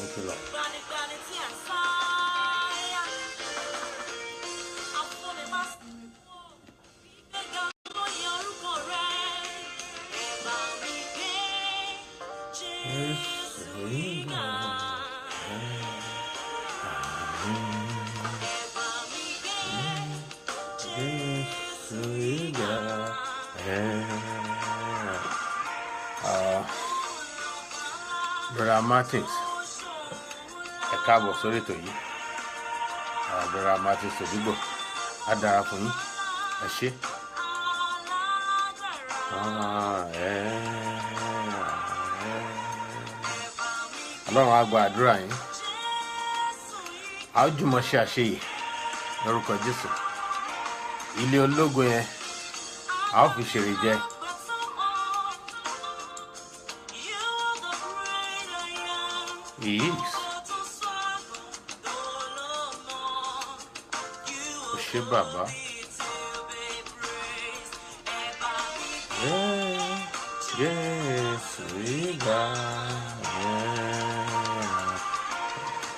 Thank you, Lord. Brother Martins, ẹ káàbọ̀ sórí ètò yìí. Brother Martins Odigbo, á dára fún yín. Ẹ ṣé. Ọlọ́run á gba àdúrà yín. A ó jùmọ̀ ṣe àṣeyè lórúkọ Jésù. Ilé ológo yẹn a ó fi ṣèrè jẹ. Yes. Ó ṣé bàbá. Yes, we got.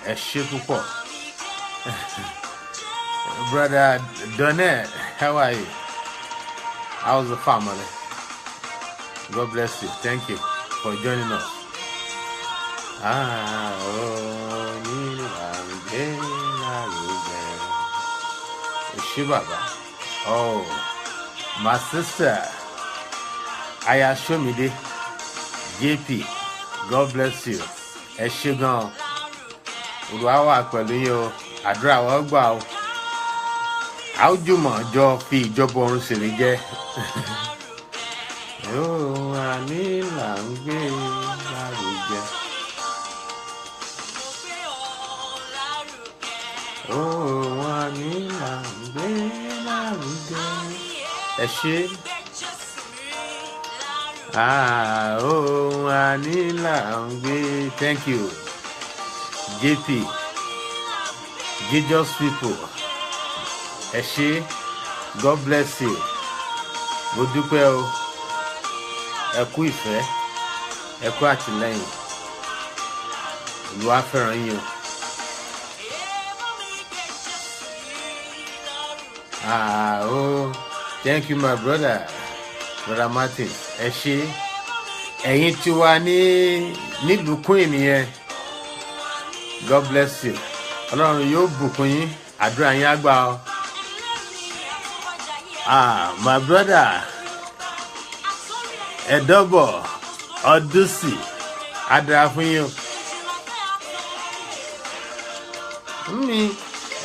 Ẹ ṣé púpọ̀. Brother Donnet, how are you? How's the family? God bless you. Thank you for joining us. Baba. Oh, my sister, Aya Shomide, JP, God bless you. Ẹ ṣé gan. Olúwa wà pẹ̀lú yín o. Àdúrà wa gbà o. A ó jùmọ̀ jọ fi ìjọba ọ̀run ṣèrè jẹ. Yóò wà ní là ń gbé lárugẹ. Ó wà ní là ń gbé lárugẹ. Ẹ ṣé. Ó wà ní là ń gbé. Thank you. JP, Jesus people. Ẹ ṣé. God bless you. Mo dúpẹ́ o. Ẹ kú ìfẹ́. Ẹ kú àtìlẹ́yìn. Olúwa fẹ́ràn yín o. Oh, thank you, my brother Martin. Ẹ ṣé. Ẹ̀yin tí wà nílùú Queen yẹn. God bless you. Ọlọ́run yóò bùkún yín. Àdúrà yín á gbà o. My brother Ẹ̀dọ́bọ̀ Ọdúnsì, á dára fún yín o.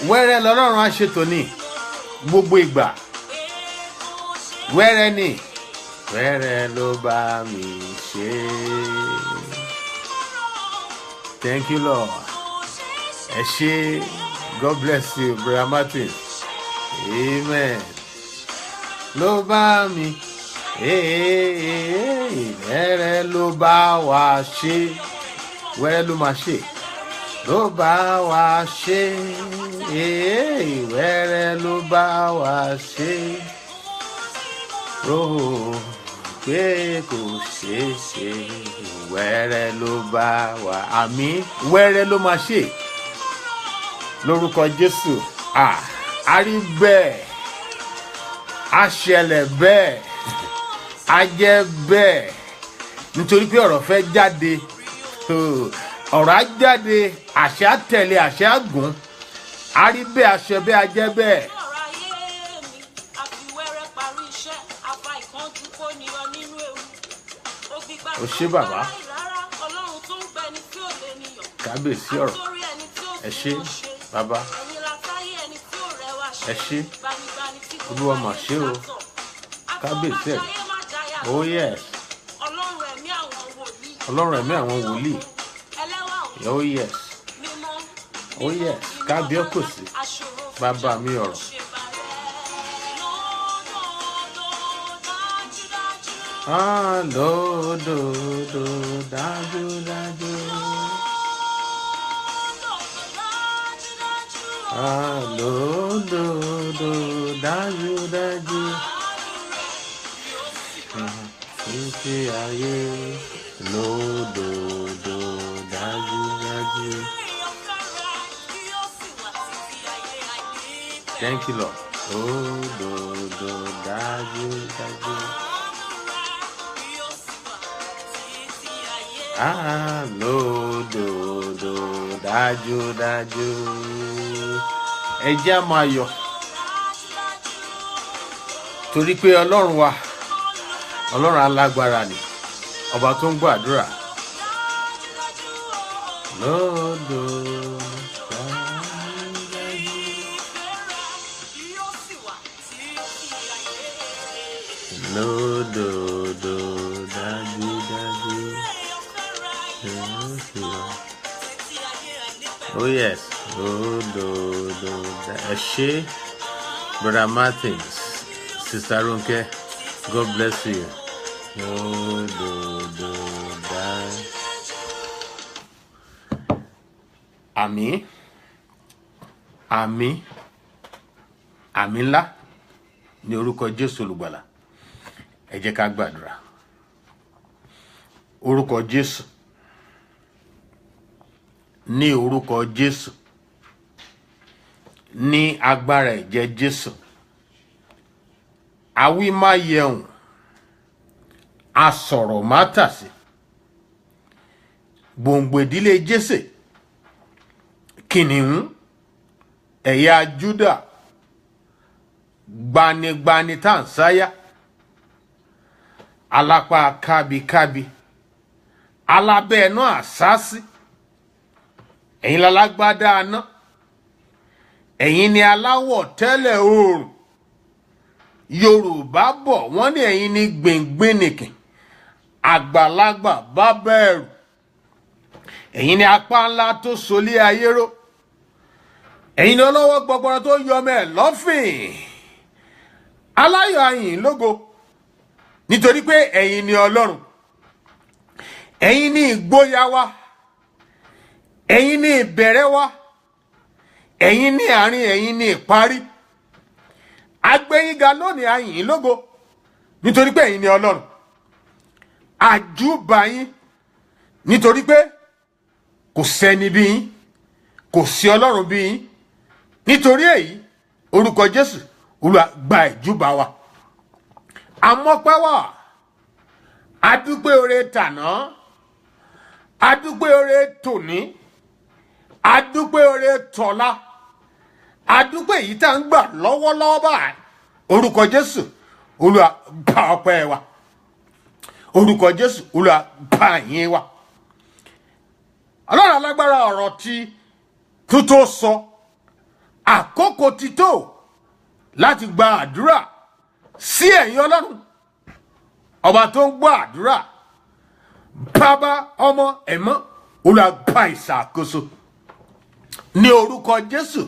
Wẹ́rẹ́ lọ́lọ́run á ṣètò ní gbogbo ìgbà. Wẹ́rẹ́ ni. Wẹ́rẹ́ ló bá mi ṣe. Thank you, Lord. Ẹ ṣé. God bless you, Brother Martin. Amen. Ló bá mi. Wẹ́rẹ́ ló bá wa ṣe. Wẹ́rẹ́ ló máa ṣe. Ló bá wa ṣe. Wẹ́rẹ́ ló bá wa ṣe. Pé kò ṣeé ṣe. Wẹ́rẹ́ ló bá wa. Àmín. Wẹ́rẹ́ ló máa ṣe. Lórúkọ Jésù. A rí bẹ́ẹ̀. A ṣẹlẹ̀ bẹ́ẹ̀. A jẹ́ bẹ́ẹ̀. Nítorí pé ọ̀rọ̀ fẹ́ jáde. Ọ̀rọ̀ á jáde. Àṣẹ á tẹ̀lé, àṣẹ á gùn. A rí bẹ́ẹ̀, àṣẹ bẹ́ẹ̀, a jẹ́ bẹ́ẹ̀. Ó ṣé bàbá. Kábíyèsí ọ̀rọ̀. Ẹ ṣé bàbá. Ẹ ṣé. Olúwa mà ṣe o. Kábíyèsí ẹ̀. Oh yes. Ọlọ́run ẹ̀mí àwọn wòlíì. Oh yes. Oh yes. Kábíyèsí. Bàbá mi ọ̀rọ̀. Lódodo dájúdájú. Lódodo dájúdájú. Títí ayé lódodo dájúdájú. Thank you, Lord. Òdodo dájúdájú. Lódodo dájúdájú. Ẹ jẹ́ á máa yọ̀. Torí pé Ọlọ́run wa, Ọlọ́run alágbára ni, ọba tó ń gbọ́ àdúrà. Lódodo dájúdájú. Lódodo dájúdájú. Oh yes. Lódodo. Ẹ ṣé, Brother Martins, Sister Ronke, God bless you. Lódodo dájúdájú. Àmín, àmín, àmín ńlá ní orúkọ Jésù olùgbàlà. Ẹ jẹ́ ká gbàdúrà. Orúkọ Jésù, ní orúkọ Jésù, ní agbára ẹ̀jẹ̀ Jésù, àwí má yẹun, asọ̀rọ̀ má tàsé, gbòǹgbò ìdílé Jésè, kìnìún ẹ̀yà Júdà, gbanigbani tá ń sáyà, alápá kábíkábí, alábẹ́ ẹ̀nà àsásí, ẹ̀yin lálágbádá aná, ẹ̀yin ni aláwọ̀ tẹ́lẹ̀ oòrùn. Yorùbá bọ̀ wọ́n ní ẹ̀yin ni gbìngbìnìkìn, àgbàlagbà bá bẹ̀rù. Ẹ̀yin ni apá ńlá tó solé ayé ró. Ẹ̀yin ni ọlọ́wọ́ gbọgbọrọ tó yọmọ ẹ̀ lọ́fìn. Aláyọ̀ ayìn lógo, nítorí pé ẹ̀yin ni Ọlọ́run. Ẹ̀yin ni ìgboyà wa. Ẹ̀yin ni ìbẹ̀rẹ̀ wa. Ẹ̀yin ni àárín, ẹ̀yin ni ìparí. Agbẹ́yìnga lónìí ayìn lógo, nítorí pé ẹ̀yin ni Ọlọ́run. Àjúbà yín, nítorí pé kò sẹ́ni bí yín, kò sí Ọlọ́run bí yín. Nítorí èyí, orúkọ Jésù, Olúwa gba ìjúbà wa. Àmọ́pẹ́ wà, adúpẹ́ oore tàná, adúpẹ́ oore tòní, adúpẹ́ oore tọ̀la, adúpẹ́ èyí tá ń gbà lọ́wọ́lọ́wọ́ báyìí. Orúkọ Jésù, Olúwa gba ọpẹ́ wa. Orúkọ Jésù, Olúwa gba ìyìn wa. Ọlọ́run alágbára, ọ̀rọ̀ tí tó sọ, àkókò ti tó láti gba àdúrà sí ẹ̀yin Ọlọ́run, ọba tó ń gbọ́ àdúrà. Bàbá, ọmọ, ẹ̀mọ́, Olúwa gba ìṣàkóso. Ní orúkọ Jésù,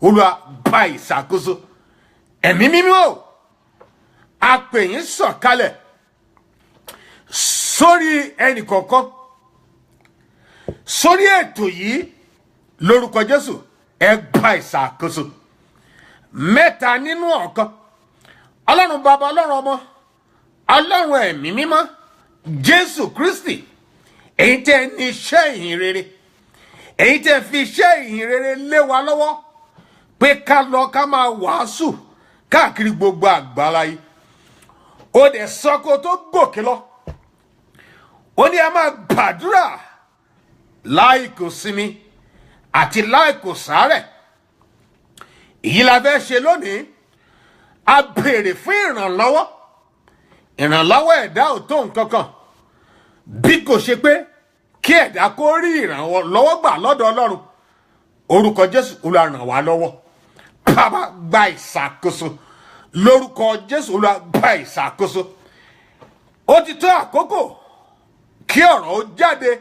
Olúwa gba ìṣàkóso. Ẹ̀mí mímọ́, a pè yín sọ̀kalẹ̀ sórí ẹnì kọ̀ọ̀kan, sórí ètò yìí lórúkọ Jésù. Ẹ gba ìṣàkóso. Mẹ́ta nínú ọ̀kan, Ọlọ́run Bàbá, Ọlọ́run Ọmọ, Ọlọ́run Ẹ̀mí Mímọ́, Jésù Kristi. Èyí tẹ́ ní iṣẹ́ ìhìn rere, èyí tẹ́ fi iṣẹ́ ìhìn rere lé wa lọ́wọ́ pé ká lọ ká máa wàásù káàkiri gbogbo àgbáláyé. Ó dẹ̀ sọ kó tó gòkè lọ, ó ní a máa gbàdúrà láì kò sinmi àti láì kò sàárẹ̀. Èyí la fẹ́ ṣe lónìí. A béèrè fún ìrànlọ́wọ́. Ìrànlọ́wọ́ ẹ̀dá ò tó nǹkan kan bí kò ṣe pé kí ẹ̀dá kó rí ìrànlọ́wọ́ gbà lọ́dọ̀ Ọlọ́run. Orúkọ Jésù, Olúwa ràn wá lọ́wọ́. Bàbá, gba ìṣàkóso. Lórúkọ Jésù, Olúwa gba ìṣàkóso. Ó ti tó àkókò kí ọ̀rọ̀ ó jáde.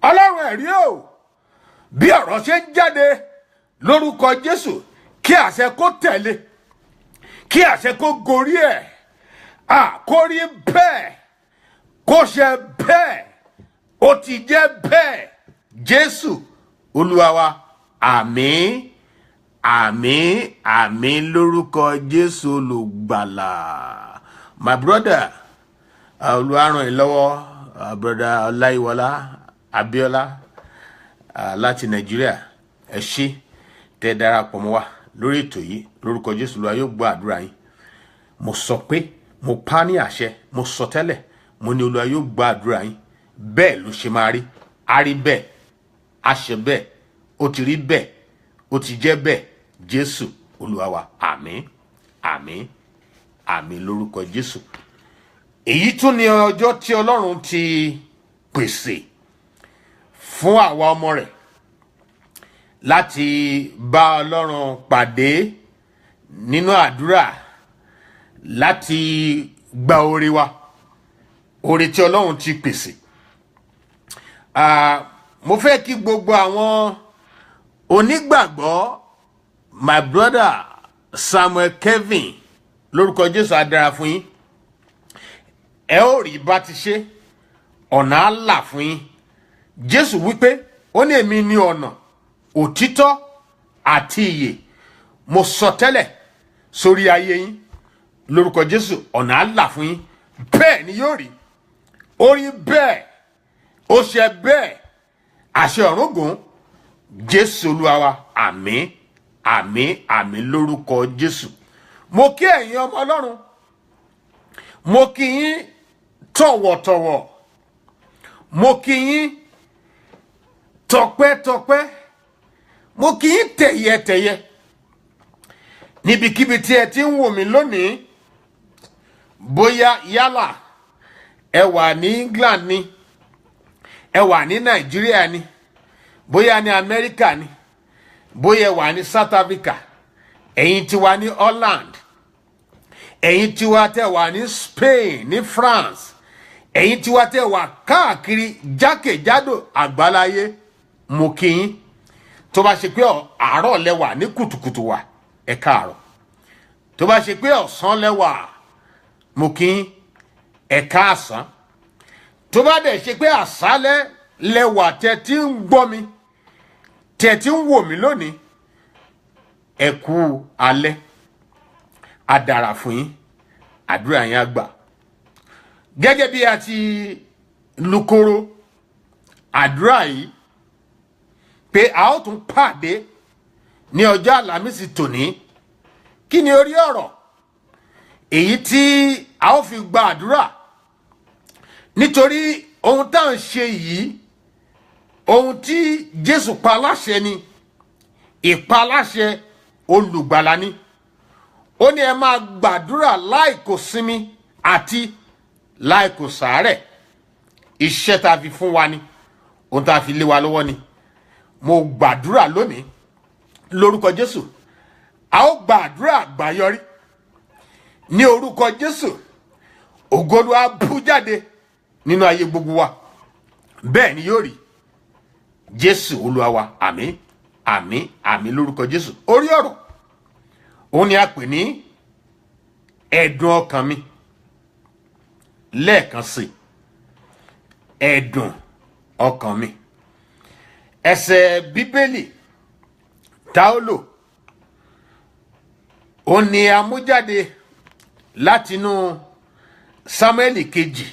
Ọlọ́run ẹ̀rí o, bí ọ̀rọ̀ ṣe ń jáde lórúkọ Jésù, kí àṣẹ kó tẹ̀lé, kí àṣẹ kó gorí ẹ̀. Kó rí bẹ́ẹ̀, kó ṣe bẹ́ẹ̀, ó ti jẹ́ bẹ́ẹ̀. Jésù Olúwa wa. Àmín, àmín, àmín lórúkọ Jésù olùgbàlà. My brother, Olúwa ràn yín lọ́wọ́, brother Ọláyíwọlá Abíọ́lá láti Nàìjíríà. Ẹ ṣé tẹ́ darapọ̀ mọ́ wa lórí ètò yìí lórúkọ Jésù Olúwa yóò gbọ́ àdúrà yín. Mo sọ pé mo pa ní àṣẹ, mo sọ tẹ́lẹ̀, mo ní Olúwa yóò gbọ́ àdúrà yín. Bẹ́ẹ̀ ló ṣe máa rí, á rí bẹ́ẹ̀, á ṣe bẹ́ẹ̀, ó ti rí bẹ́ẹ̀, ó ti jẹ́ bẹ́ẹ̀. Jésù Olúwa wa, àmín, àmín, àmín lórúkọ Jésù. Èyí tún ni ọjọ́ tí Ọlọ́run ti pèsè fún àwa ọmọ rẹ̀ láti bá Ọlọ́run pàdé nínú àdúrà, láti gba oore wa, oore tí Ọlọ́run ti pèsè. Mo fẹ́ kí gbogbo àwọn onígbàgbọ́, my brother Samuel Kevin, lórúkọ Jésù á dára fún yín. Ẹ ó rí bá ti ṣe, ọ̀nà á là fún yín. Jésù wípé ó ní èmi ní ọ̀nà, òtítọ́ àti ìyè. Mo sọ tẹ́lẹ̀ sórí ayé yín lórúkọ Jésù, ọ̀nà á là fún yín. Bẹ́ẹ̀ ni yóò rí, ó rí bẹ́ẹ̀, ó ṣe bẹ́ẹ̀, àṣẹ ọ̀run gùn. Jésù Olúwa wa, àmín, àmín, àmín lórúkọ Jésù. Mo kí ẹ̀yin ọmọ Ọlọ́run, mo kí yín tọ̀wọ̀tọ̀wọ̀, mo kí yín tọpẹ́tọpẹ́, mo kí yín tẹ̀yẹtẹ̀yẹ níbikíbi tí ẹ ti ń wò mí lónìí. Bóyá yálà ẹ wà ní England ni, ẹ wà ní Nàìjíríà ni, bóyá ní Amẹ́ríkà ni, bóyá ẹ wà ní South Africa, ẹ̀yin tí wà ní Holland, ẹ̀yin tí wà tẹ́ wà ní Spain, ní France, ẹ̀yin tí wà tẹ́ wà káàkiri jákèjádò àgbáláyé, mo kí yín. Tó bá ṣe pé àárọ̀ lẹ́wà ní kùtùkùtù wà, ẹ káàárọ̀. Tó bá ṣe pé ọ̀sán lẹ́wà, mo kí yín, ẹ káàsán. Tó bá dẹ̀ ṣe pé àṣálẹ́ lẹ́wà tẹ́ tí ń gbọ́ mi, tẹ́ tí ń wò mí lónìí, ẹ kú alẹ́. Á dára fún yín, àdúrà yín á gbà. Gẹ́gẹ́ bí a ti lukoro àdúrà yìí pé a ó tún pàdé ní ọjọ́ Àlàmísì tòní. Kí ni orí ọ̀rọ̀ èyí tí a ó fi gba àdúrà? Nítorí ohun tá ń ṣe yìí, ohun tí Jésù pa láṣẹ ni, ìpaláṣẹ olùgbàlà ni. Ó ní ẹ máa gbàdúrà láìkò sinmi àti láìkò sàárẹ̀. Iṣẹ́ tá fi fún wa ni, ohun tá fi lé wa lọ́wọ́ ni. Mo gbàdúrà lónìí lórúkọ Jésù, a ó gbàdúrà àgbáyọrí ní orúkọ Jésù. Ògo Olúwa bú jáde nínú ayé gbogbo wa. Bẹ́ẹ̀ ni yóò rí. Jésù Olúwa wa, àmín, àmín, àmín lórúkọ Jésù. Orí ọ̀rọ̀ òun ni a pè ní ẹ̀dùn ọkàn mi. Lẹ́ẹ̀kan sí, ẹ̀dùn ọkàn mi. Ẹsẹ̀ Bíbélì tá ó lò ó ní a mú jáde látinú Sámúẹ́lì kejì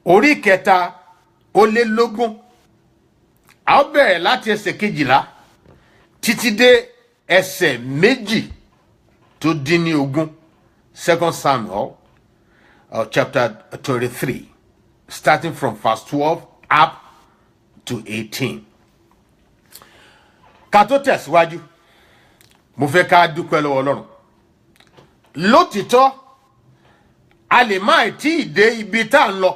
orí 3:20. A ó bẹ̀rẹ̀ láti ẹsẹ̀ 12 títí dé ẹsẹ̀ 2:20. 2 Samuel chapter 23, starting from verse 12 up to 18. Ká tó tẹ̀síwájú, mo fẹ́ ká dúpẹ́ lọ́wọ́ Ọlọ́run. Lótìtọ́, a lè má tí ì dé ibi tá ń lọ,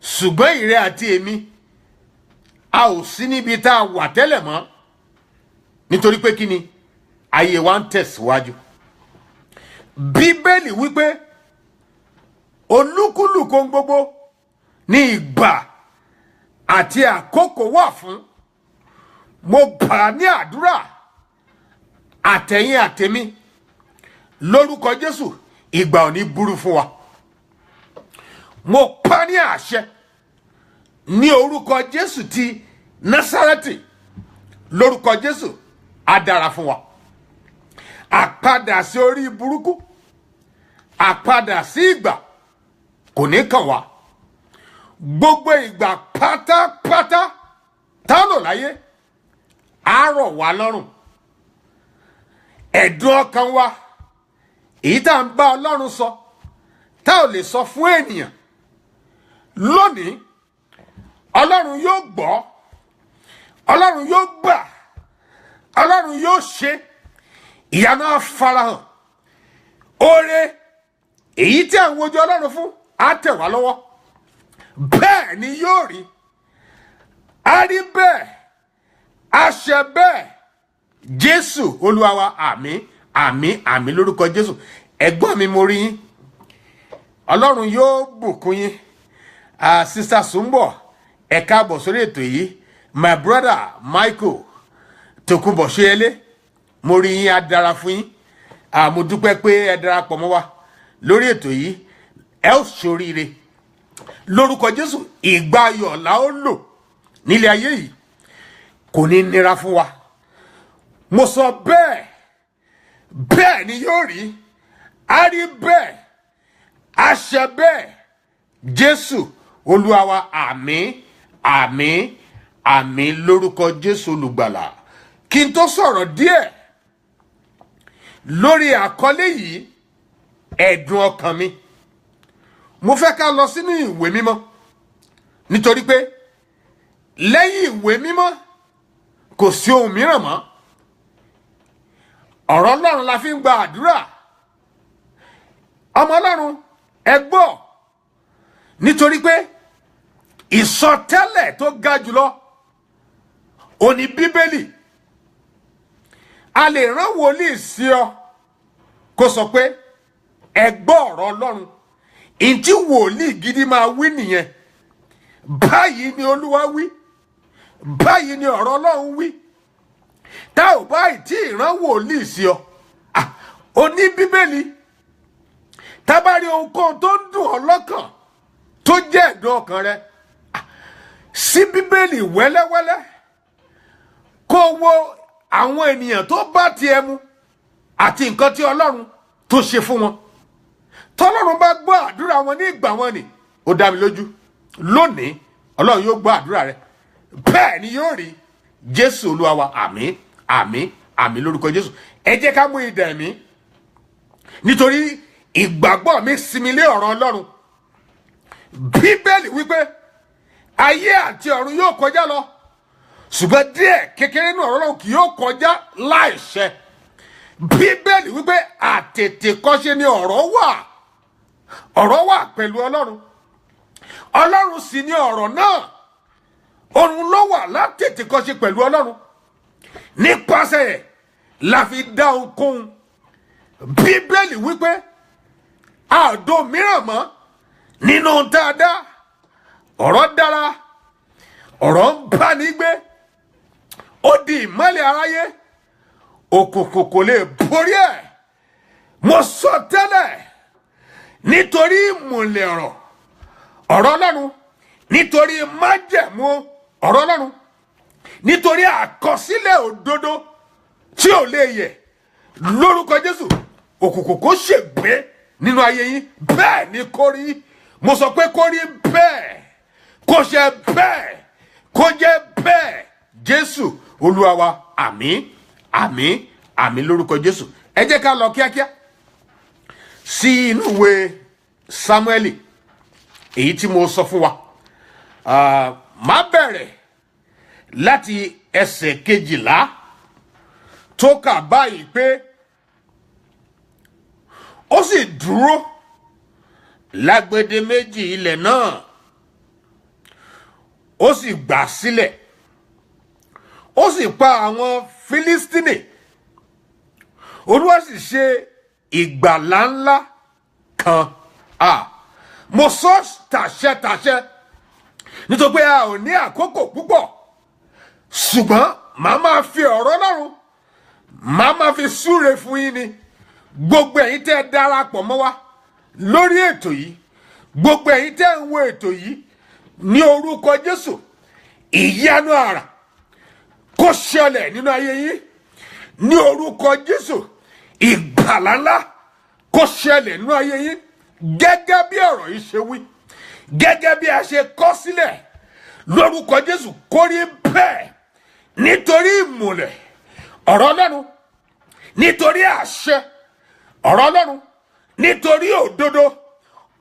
ṣùgbọ́n ìrẹ àti èmi a ò sí níbi tá a wà tẹ́lẹ̀ mọ́, nítorí pé kí ni ayé wa ń tẹ̀síwájú. Bíbélì wípé olúkúlùkù ohun gbogbo ní ìgbà àti àkókò wà fún. Mo gbà ní àdúrà àtẹ̀yin àtẹ̀mí lórúkọ Jésù, ìgbà ò ní burú fún wa. Mo pa ní àṣẹ ní orúkọ Jésù ti Násárẹ́tì, lórúkọ Jésù á dára fún wa. Àpadà sí orí burúkú, àpadà sí ìgbà kò ní kàn wá. Gbogbo ìgbà pátápátá tá lò láyé á rọ̀ wá lọ́rùn ẹ̀dùn ọkàn wa èyí tá à ń bá Ọlọ́run sọ tá ò lè sọ fún ènìyàn lónìí Ọlọ́run yóò gbọ́, Ọlọ́run yóò gbà, Ọlọ́run yóò ṣe, ìyanu á farahàn, oore èyí tí à ń wojú Ọlọ́run fún á tẹ̀ wá lọ́wọ́. Bẹ́ẹ̀ ni yóò rí, á rí bẹ́ẹ̀, á ṣe bẹ́ẹ̀. Jésù Olúwa wa, àmín àmín àmín lórúkọ Jésù. Ẹ̀gbọ́n mi, mo rí yín, Ọlọ́run yóò bùkún yín. Sister Sumbo, ẹ káàbọ̀ sórí ètò yìí. My brother Michael Tokunbo Ṣeyẹlé, mo rí yín, á dára fún yín. Mo dúpẹ́ pé ẹ darapọ̀ mọ́ wa lórí ètò yìí. Ẹ ó ṣoríire lórúkọ Jésù. Ìgbà ayọ̀ la ó lò nílé ayé yìí, kò ní nira fún wa. Mo sọ bẹ́ẹ̀, bẹ́ẹ̀ ni yóò rí, á rí bẹ́ẹ̀, á ṣe bẹ́ẹ̀. Jésù Olúwa wa, àmín àmín àmín lórúkọ Jésù olùgbàlà. Kí n tó sọ̀rọ̀ díẹ̀ lórí àkọlé yìí, ẹ̀dùn ọkàn mi, mo fẹ́ ká lọ sínú ìwé mímọ́, nítorí pé lẹ́yìn ìwé mímọ́ kò sí ohun mìíràn mọ́. Ọ̀rọ̀ Ọlọ́run la fi ń gba àdúrà. Ọmọ Ọlọ́run, ẹ gbọ́, nítorí pé ìsọtẹ́lẹ̀ tó ga jùlọ òní Bíbélì. A lè rán wòlíì sí ọ kó sọ pé ẹ gbọ́ ọ̀rọ̀ Ọlọ́run. Ìntí wòlíì gidi máa wí nìyẹn. Báyìí ni Olúwa wí, báyìí ni ọ̀rọ̀ Ọlọ́run wí. Tá ò bá ìtí ìran wòlíì sí ọ, òní Bíbélì. Tá bá rí ohunkóhun tó ń dùn ọ́ lọ́kàn tó jẹ́ ẹ̀dùn ọkàn rẹ, sí Bíbélì wẹ́lẹ́wẹ́lẹ́, kó wo àwọn ènìyàn tó bá tiẹ̀ mu àti nǹkan tí Ọlọ́run tó ṣe fún wọn. Tọ́lọ́run bá gbọ́ àdúrà wọn ní ìgbà wọn ni, ó dá mi lójú lónìí Ọlọ́run yóò gbọ́ àdúrà rẹ. Bẹ́ẹ̀ ni yóò rí. Jésù Olúwa wa, àmín àmín àmín lórúkọ Jésù. Ẹ jẹ́ ká mú idà ẹ̀mí, nítorí ìgbàgbọ́ mi sinmi lé ọ̀rọ̀ Ọlọ́run. Bíbélì wípé ayé àti ọ̀run yóò kọjá lọ, ṣùgbọ́n díẹ̀ kékeré nínú ọ̀rọ̀ Ọlọ́run kì yóò kọjá láìṣẹ. Bíbélì wípé àtètèkọ́ṣe ni ọ̀rọ̀ wà pẹ̀lú Ọlọ́run. Ọlọ́run sì ni ọ̀rọ̀ náà. Òun ló wà látètèkọ́ṣe pẹ̀lú Ọlọ́run. Nípasẹ̀ ẹ̀ la fi dá ohunkóhun. Bíbélì wípé àdó mìíràn mọ́ nínú dáadáa. Ọ̀rọ̀ dára, ọ̀rọ̀ ń bá ní gbé, ó di ìmọ́lẹ̀ aráyé, òkùnkùn kò lè borí ẹ̀. Mo sọ tẹ́lẹ̀, nítorí ìmùlẹ̀ ọ̀rọ̀ Ọlọ́run, nítorí májẹ̀mú ọ̀rọ̀ Ọlọ́run, nítorí àkọsílẹ̀ òdodo tí ò lè yẹ̀, lórúkọ Jésù òkùnkùn kò ṣègbé nínú ayé yín. Bẹ́ẹ̀ ni kó rí. Mo sọ pé kó rí bẹ́ẹ̀, kó ṣe bẹ́ẹ̀, kó jẹ́ bẹ́ẹ̀. Jésù Olúwa wa, àmín àmín àmín lórúkọ Jésù. Ẹ jẹ́ ká lọ kíákíá sí inú ìwé Sámúẹ́lì èyí tí mo sọ fún wa. Má bẹ̀rẹ̀ láti ẹsẹ̀ 12 tó kà báyìí pé ó sì dúró lágbede méjì ilẹ̀ náà, ó sì gbà sílẹ̀, ó sì pa àwọn Fílístínì. Olúwa sì ṣe ìgbàlà ńlá kan. Mo sọ tàṣẹtàṣẹ nítorí pé a ò ní àkókò púpọ̀, ṣùgbọ́n màá máa fi ọ̀rọ̀ Ọlọ́run, màá máa fi súre fún yín ni. Gbogbo ẹ̀yin tẹ́ darapọ̀ mọ́ wa lórí ètò yìí, gbogbo ẹ̀yin tẹ́ ń wo ètò yìí, ní orúkọ Jésù, ìyanu àrà kó ṣẹlẹ̀ nínú ayé yín. Ní orúkọ Jésù, ìgbàlà ńlá kó ṣẹlẹ̀ nínú ayé yín. Gẹ́gẹ́ bí ọ̀rọ̀ yìí ṣe wí, gẹ́gẹ́ bí a ṣe kọ sílẹ̀, lórúkọ Jésù kó rí bẹ́ẹ̀. Nítorí ìmùlẹ̀ ọ̀rọ̀ Ọlọ́run nítorí àṣẹ ọ̀rọ̀ Ọlọ́run, nítorí òdodo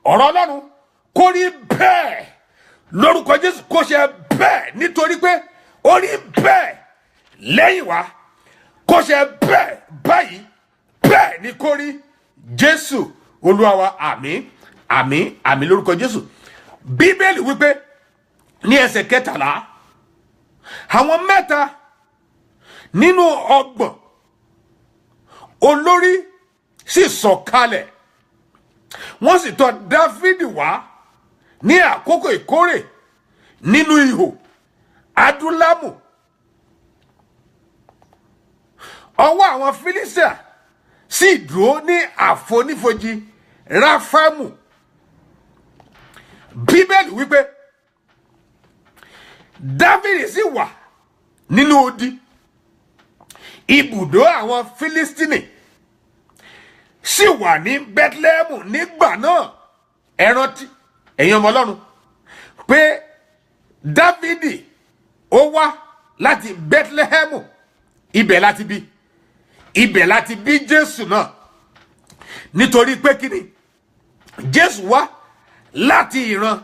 ọ̀rọ̀ Ọlọ́run, kó rí bẹ́ẹ̀ lórúkọ Jésù, kó ṣe bẹ́ẹ̀ nítorí pé ó rí bẹ́ẹ̀ lẹ́yìn wá, kó ṣe bẹ́ẹ̀ báyìí, bẹ́ẹ̀ ni kó rí. Jésù Olúwa wa, àmín àmín àmín lórúkọ Jésù. Bíbélì wípé ní ẹsẹ̀ 13, àwọn 3 nínú 30 olórí sì sọ̀kalẹ̀, wọ́n sì tọ̀ Dáfídì wá ní àkókò ìkórè nínú ihò Adúlámù. Ọwọ́ àwọn Fílísítà sì dúró ní àfonífojì Ráfámù. Bíbélì wípé Dáfídì sì wà nínú odi ibùdó àwọn Fílístínì, sì wà ní Bẹ́tlẹ́hẹ́mù nígbà náà. Ẹ rántí ẹ̀yin ọmọ Ọlọ́run pé Dáfídì ó wá láti Bẹ́tlẹ́hẹ́mù, ibẹ̀ láti bí Jésù náà, nítorí pé kíni, Jésù wá láti ìran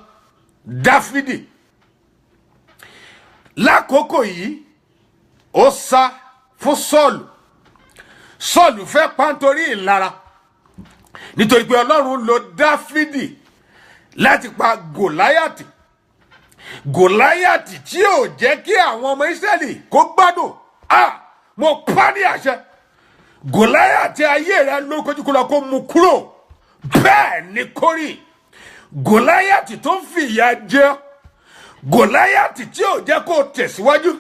Dáfídì. Lákòókò yìí ó sá fún Sọ́ọ̀lù fẹ́ pa nítorí ìlara, nítorí pé Ọlọ́run lò Dáfídì láti pa Gòláyàtì tí ò jẹ́ kí àwọn ọmọ Ísírẹ́lì kó gbádùn. Mo pa ní àṣẹ, Gòláyàtì ayé rẹ lórúkọ Jésù, kó lọ kó mú kúrò. Bẹ́ẹ̀ ni kó rí. Gòláyàtì tó ń fìyà jẹ, Gòláyàtì tí ò jẹ́ kó tẹ̀síwájú,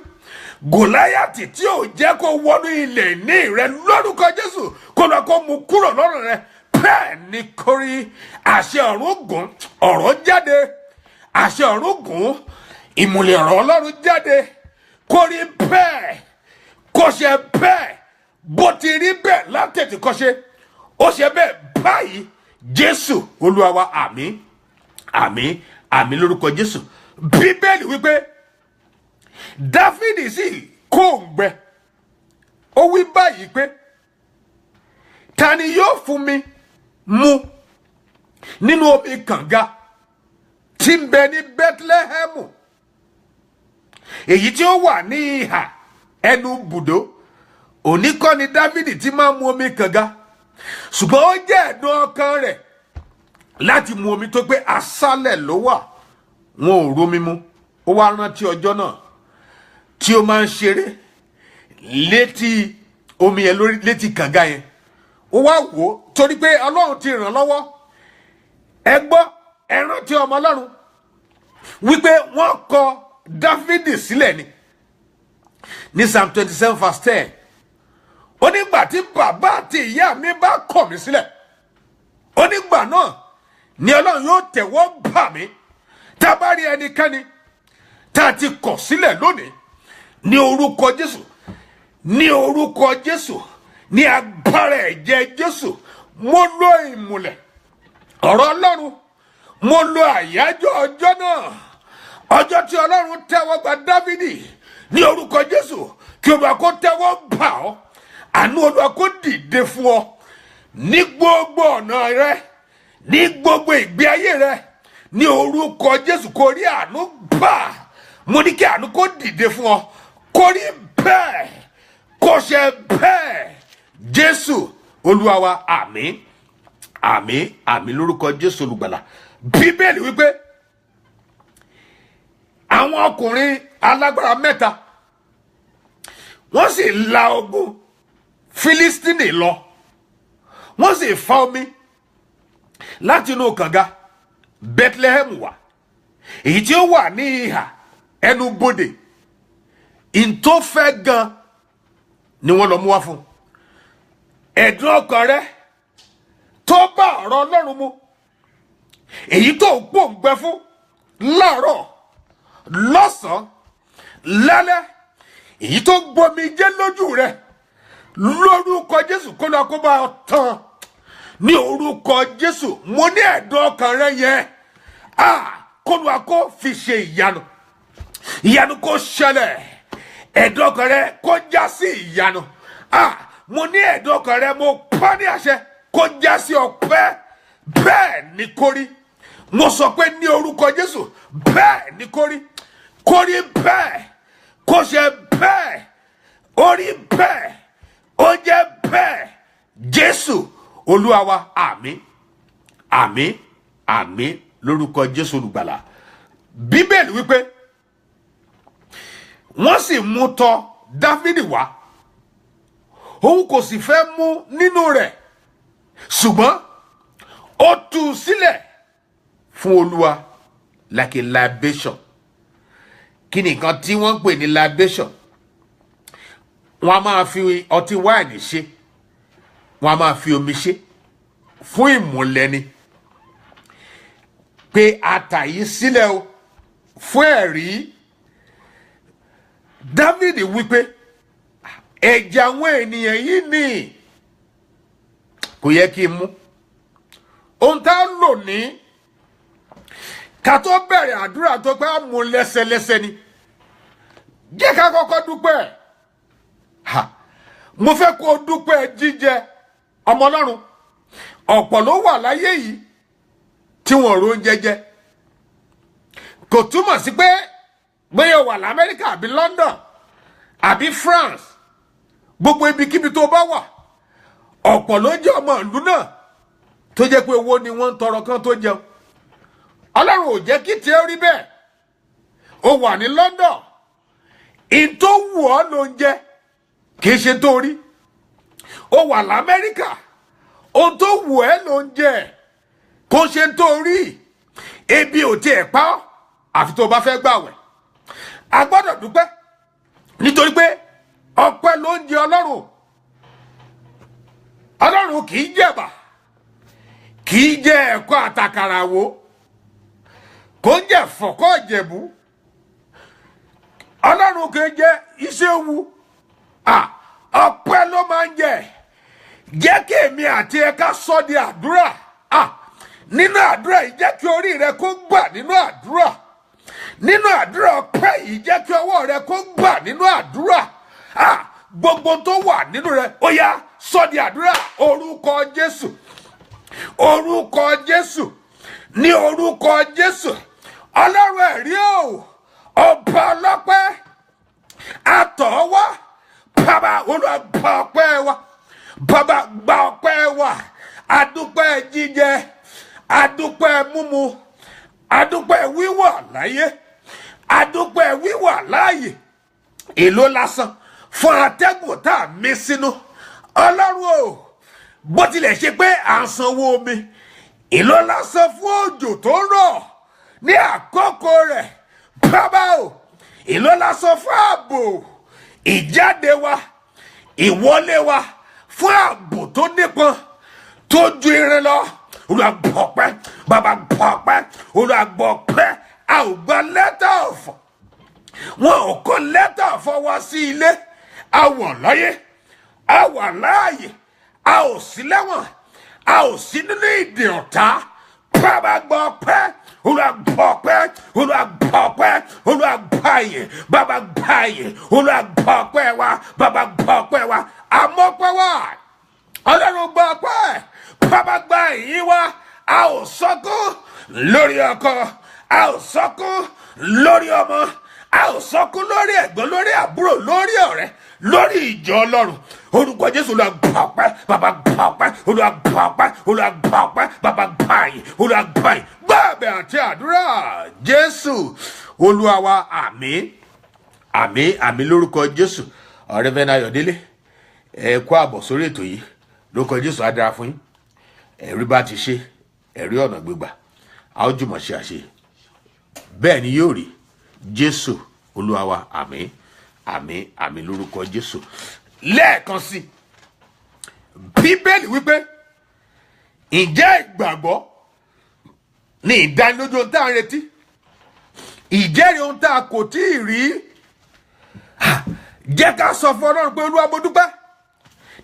Gòláyàtì tí ò jẹ́ kó wọnú ilẹ̀ ní rẹ lórúkọ Jésù, kó lọ kó mú kúrò lọ́rùn rẹ. Bẹ́ẹ̀ ni kó rí. Àṣẹ ọ̀run gùn, ọ̀rọ̀ jáde. Àṣẹ ọ̀run gùn, ìmùlẹ̀ ọ̀rọ̀ Ọlọ́run jáde. Kó rí bẹ́ẹ̀, kó ṣe bẹ́ẹ̀, bó ti rí bẹ́ẹ̀ látètè kó ṣe, ó ṣe bẹ́ẹ̀ báyìí. Jésù Olúwa wa, àmín àmín àmín lórúkọ Jésù. Bíbélì wípé Dáfídì sì kóǹgbẹ, ó wí báyìí pé ta ni yóò fún mi mu nínú omi kànga tí ń bẹ ní Bẹ́tlẹ́hẹ́mù, èyí tí ó wà ní ìhà ẹnu bùdó. Òní kọ́ ni Dáfídì tí máa mu omi kànga, ṣùgbọ́n ó jẹ́ ẹ̀dùn ọkàn rẹ̀ láti mu omi tó pé aṣálẹ̀ ló wà, wọn ò rómi mu. Ó wá rántí ọjọ́ náà tí ó máa ń ṣeré létí omi yẹn, lórí létí kànga yẹn. Ó wá wò ó, torí pé Ọlọ́run ti ràn lọ́wọ́. Ẹ gbọ́, ẹ rántí ọmọ Ọlọ́run wípé wọ́n kọ Dáfídì sílẹ̀ ní Psalm 27:10. Ó nígbà tí bàbá àti ìyá mi bá kọ̀ mí sílẹ̀, ó nígbà náà ni Ọlọ́run yóò tẹ̀wọ́ bà mí. Tá a bá rí ẹnikẹ́ni tá a ti kọ̀ sílẹ̀ lónìí, ní orúkọ Jésù, ní orúkọ Jésù, ní agbára ẹ̀jẹ̀ Jésù, mo lo ìmùlẹ̀ ọ̀rọ̀ Ọlọ́run, mo lo àyájọ́ ọjọ́ náà, ọjọ́ tí Ọlọ́run tẹ́wọ́ gba Dáfídì, ní orúkọ Jésù, kí Olúwa kó tẹ́wọ́ bà ọ́, àánú Olúwa kó dìde fún ọ ní gbogbo ọ̀nà rẹ, ní gbogbo ìgbé ayé rẹ, ní orúkọ Jésù, kó rí àánú bà. Mo ní kí àánú kó dìde fún ọ, kó rí bẹ́ẹ̀, kó ṣe bẹ́ẹ̀. Jésù Olúwa wa, àmín àmín àmín lórúkọ Jésù olùgbàlà. Bíbélì wípé àwọn ọkùnrin alágbára 3 wọ́n sì la ogun Fílístínì lọ, wọ́n sì fa omi láti inú kànga Bẹ́tlẹ́hẹ́mù wá, èyí tí ó wà ní ìhà ẹnu bodè. Ìntó fẹ́ gan ni wọ́n lọ mú wá fún. Ẹ̀dùn ọkàn rẹ tó bá ọ̀rọ̀ Ọlọ́run mu, èyí tó ń pòǹgbẹ fún láàárọ̀, lọ́sàn-án, lálẹ́, èyí tó gbomi jẹ́ lójú rẹ, lórúkọ Jésù, kó lọ kó bá ọ tán. Ní orúkọ Jésù, mo ní ẹ̀dùn ọkàn rẹ yẹn, kó lọ kó fi ṣe ìyanu kó ṣẹlẹ̀, ẹ̀dùn ọkàn rẹ kó já sí ìyanu. mo ní ẹ̀dùn ọkàn rẹ mo pa ní àṣẹ kó já sí ọpẹ́. Bẹ́ẹ̀ ni kó rí. Mo sọ pé ní orúkọ Jésù bẹ́ẹ̀ ni kó rí. Kó rí bẹ́ẹ̀, kó ṣe bẹ́ẹ̀, ó rí bẹ́ẹ̀, ó jẹ́ bẹ́ẹ̀. Jésù Olúwa wa, àmín, àmín, àmín lórúkọ Jésù olùgbàlà. Bíbélì wípé wọ́n sì mú tọ̀ Dáfídì wá, òun kò sì fẹ́ mú nínú rẹ̀, ṣùgbọ́n ó tú sílẹ̀ fún Olúwa like a libation. Kí ni nǹkan tí wọ́n ń pè ní libation? Wọ́n á máa fi ọtí wáìnì ṣe, wọ́n á máa fi omi ṣe fún ìmùlẹ́ni pé ata yìí sílẹ̀ o fún ẹ̀rí. Dáfídì wípé ẹ̀jẹ̀ àwọn ènìyàn yìí ni kò yẹ kí n mú. Ohun tá a lò ní ká tó bẹ̀rẹ̀ àdúrà tó pé á mú lẹ́sẹlẹ́sẹ ni. Jẹ́ ká kọ́kọ́ dúpẹ́. Mo fẹ́ kó dúpẹ́ jíjẹ ọmọ Ọlọ́run. Ọ̀pọ̀ ló wà láyé yìí tí wọ́n ro oúnjẹ jẹ. Kò túmọ̀ sí pé bóyá wà l'Amẹ́ríkà àbí London àbí France, gbogbo ibikíbi tó bá wà, ọ̀pọ̀ ló jẹ́ ọmọ ìlú náà tó jẹ́ pé owó ni wọ́n ń tọrọ kan tó jẹun. Ọlọ́run ò jẹ́ kí tiẹ̀ rí bẹ́ẹ̀. Ó wà ní London, in tó wù ọ́ ló ń jẹ, kì í ṣe tó rí. Ó wà l'Amẹ́ríkà, ohun tó wù ẹ́ ló ń jẹ, kò ṣe tó rí. Ebi ò tiẹ̀ pa ọ́ àfi tó bá fẹ́ gbààwẹ̀. A gbọ́dọ̀ dúpẹ́ nítorí pé ọpẹ́ ló ń jẹ Ọlọ́run. Ọlọ́run kì í jẹ̀bà, kì í jẹ ẹ̀kọ́ àtàkàrà wo, kò ń jẹ fọ̀kọ́ Ìjẹ̀bú. Ọlọ́run kì í jẹ iṣẹ́ ewu. Ọpẹ́ ló máa ń jẹ. Jẹ́ kí èmi àti ẹ̀ka sọ di àdúrà. Nínú àdúrà yìí jẹ́ kí orí rẹ kó gbà nínú àdúrà. Nínú àdúrà ọpẹ́ yìí jẹ́ kí ọwọ́ rẹ kó gbà nínú àdúrà. Gbogbo tó wà nínú rẹ ó yá sọ di àdúrà. Orúkọ Jésù, orúkọ Jésù, ní orúkọ Jésù. Ọlọ́run ẹ̀rí o, ọba ọlọ́pẹ́, àtọ̀ wá. Bàbá Olúwa gba ọpẹ́ wa, bàbá gba ọpẹ́ wa. Adúpẹ́ jíjẹ, adúpẹ́ múmu, adúpẹ́ wíwà láyé, adúpẹ́ wíwà láàyè. Èló lásán fún atẹ́gùn tá a mí sínú. Ọlọ́run o, bó tilẹ̀ ṣe pé à ń sanwó omi, èló lásán fún òjò tó rọ̀ ní àkókò rẹ̀. Bàbá o, èló lásán fún ààbò ìjáde wa, ìwọlé wa, fún ààbò tó nípọn tó ju irin lọ. Olúwa gbọpẹ́, bàbá gbọpẹ́, Olúwa gbọpẹ́. A ò gba lẹ́tà ọ̀fọ̀, wọn ò kó lẹ́tà ọ̀fọ̀ wá sí ilé. A wà láyé, a wà láàyè, a ò sí lẹ́wọ̀n, a ò sí nínú ìdè ọ̀tá. Bàbá gbọpẹ́, Olúwa gbọpẹ́, Olúwa gbọpẹ́, Olúwa gbààyè, bàbá gbààyè, Olúwa gbọpẹ́ wa, bàbá gbọpẹ́ wa. Àmọ́pẹ́ wa, Ọlọ́run gbọpẹ́, bàbá gba ìyìn wa. A ò sọkún lórí ọkọ, a ò sọkún lórí ọmọ, a ò sọkún lórí ẹ̀gbọ́n, lórí àbúrò, lórí ọ̀rẹ́, lórí ìjọ Ọlọ́run. Orúkọ Jésù, Olúwa gbọpẹ́, bàbá gbọpẹ́, Olúwa gbọpẹ́, Olúwa gbọpẹ́, bàbá gbààyè, Olúwa gbààyè. Gbààbẹ̀ àti àdúrà Jésù Olúwa wa, àmín, àmín, àmín lórúkọ Jésù. Reverend Ayọ̀délé, ẹ kú àbọ̀ sórí ètò yìí. Lórúkọ Jésù á dára fún yín. Ẹ̀rí bá ti ṣe, ẹ̀rí ọ̀nà gbígbà, a ó jùmọ̀ ṣe àṣe. Bẹ́ẹ̀ ni yóò rí. Jésù Olúwa wa, àmín, àmín, àmín lórúkọ Jésù. Lẹ́ẹ̀kan sí, Bíbélì wípé ǹjẹ́ ìgbàgbọ́ ní ìdánilójú ohun tá à ń retí, ìjẹ́rìí ohun tá a kò tí ì rí. Jẹ́ ká sọ fún Ọlọ́run pé Olúwa mo dúpẹ́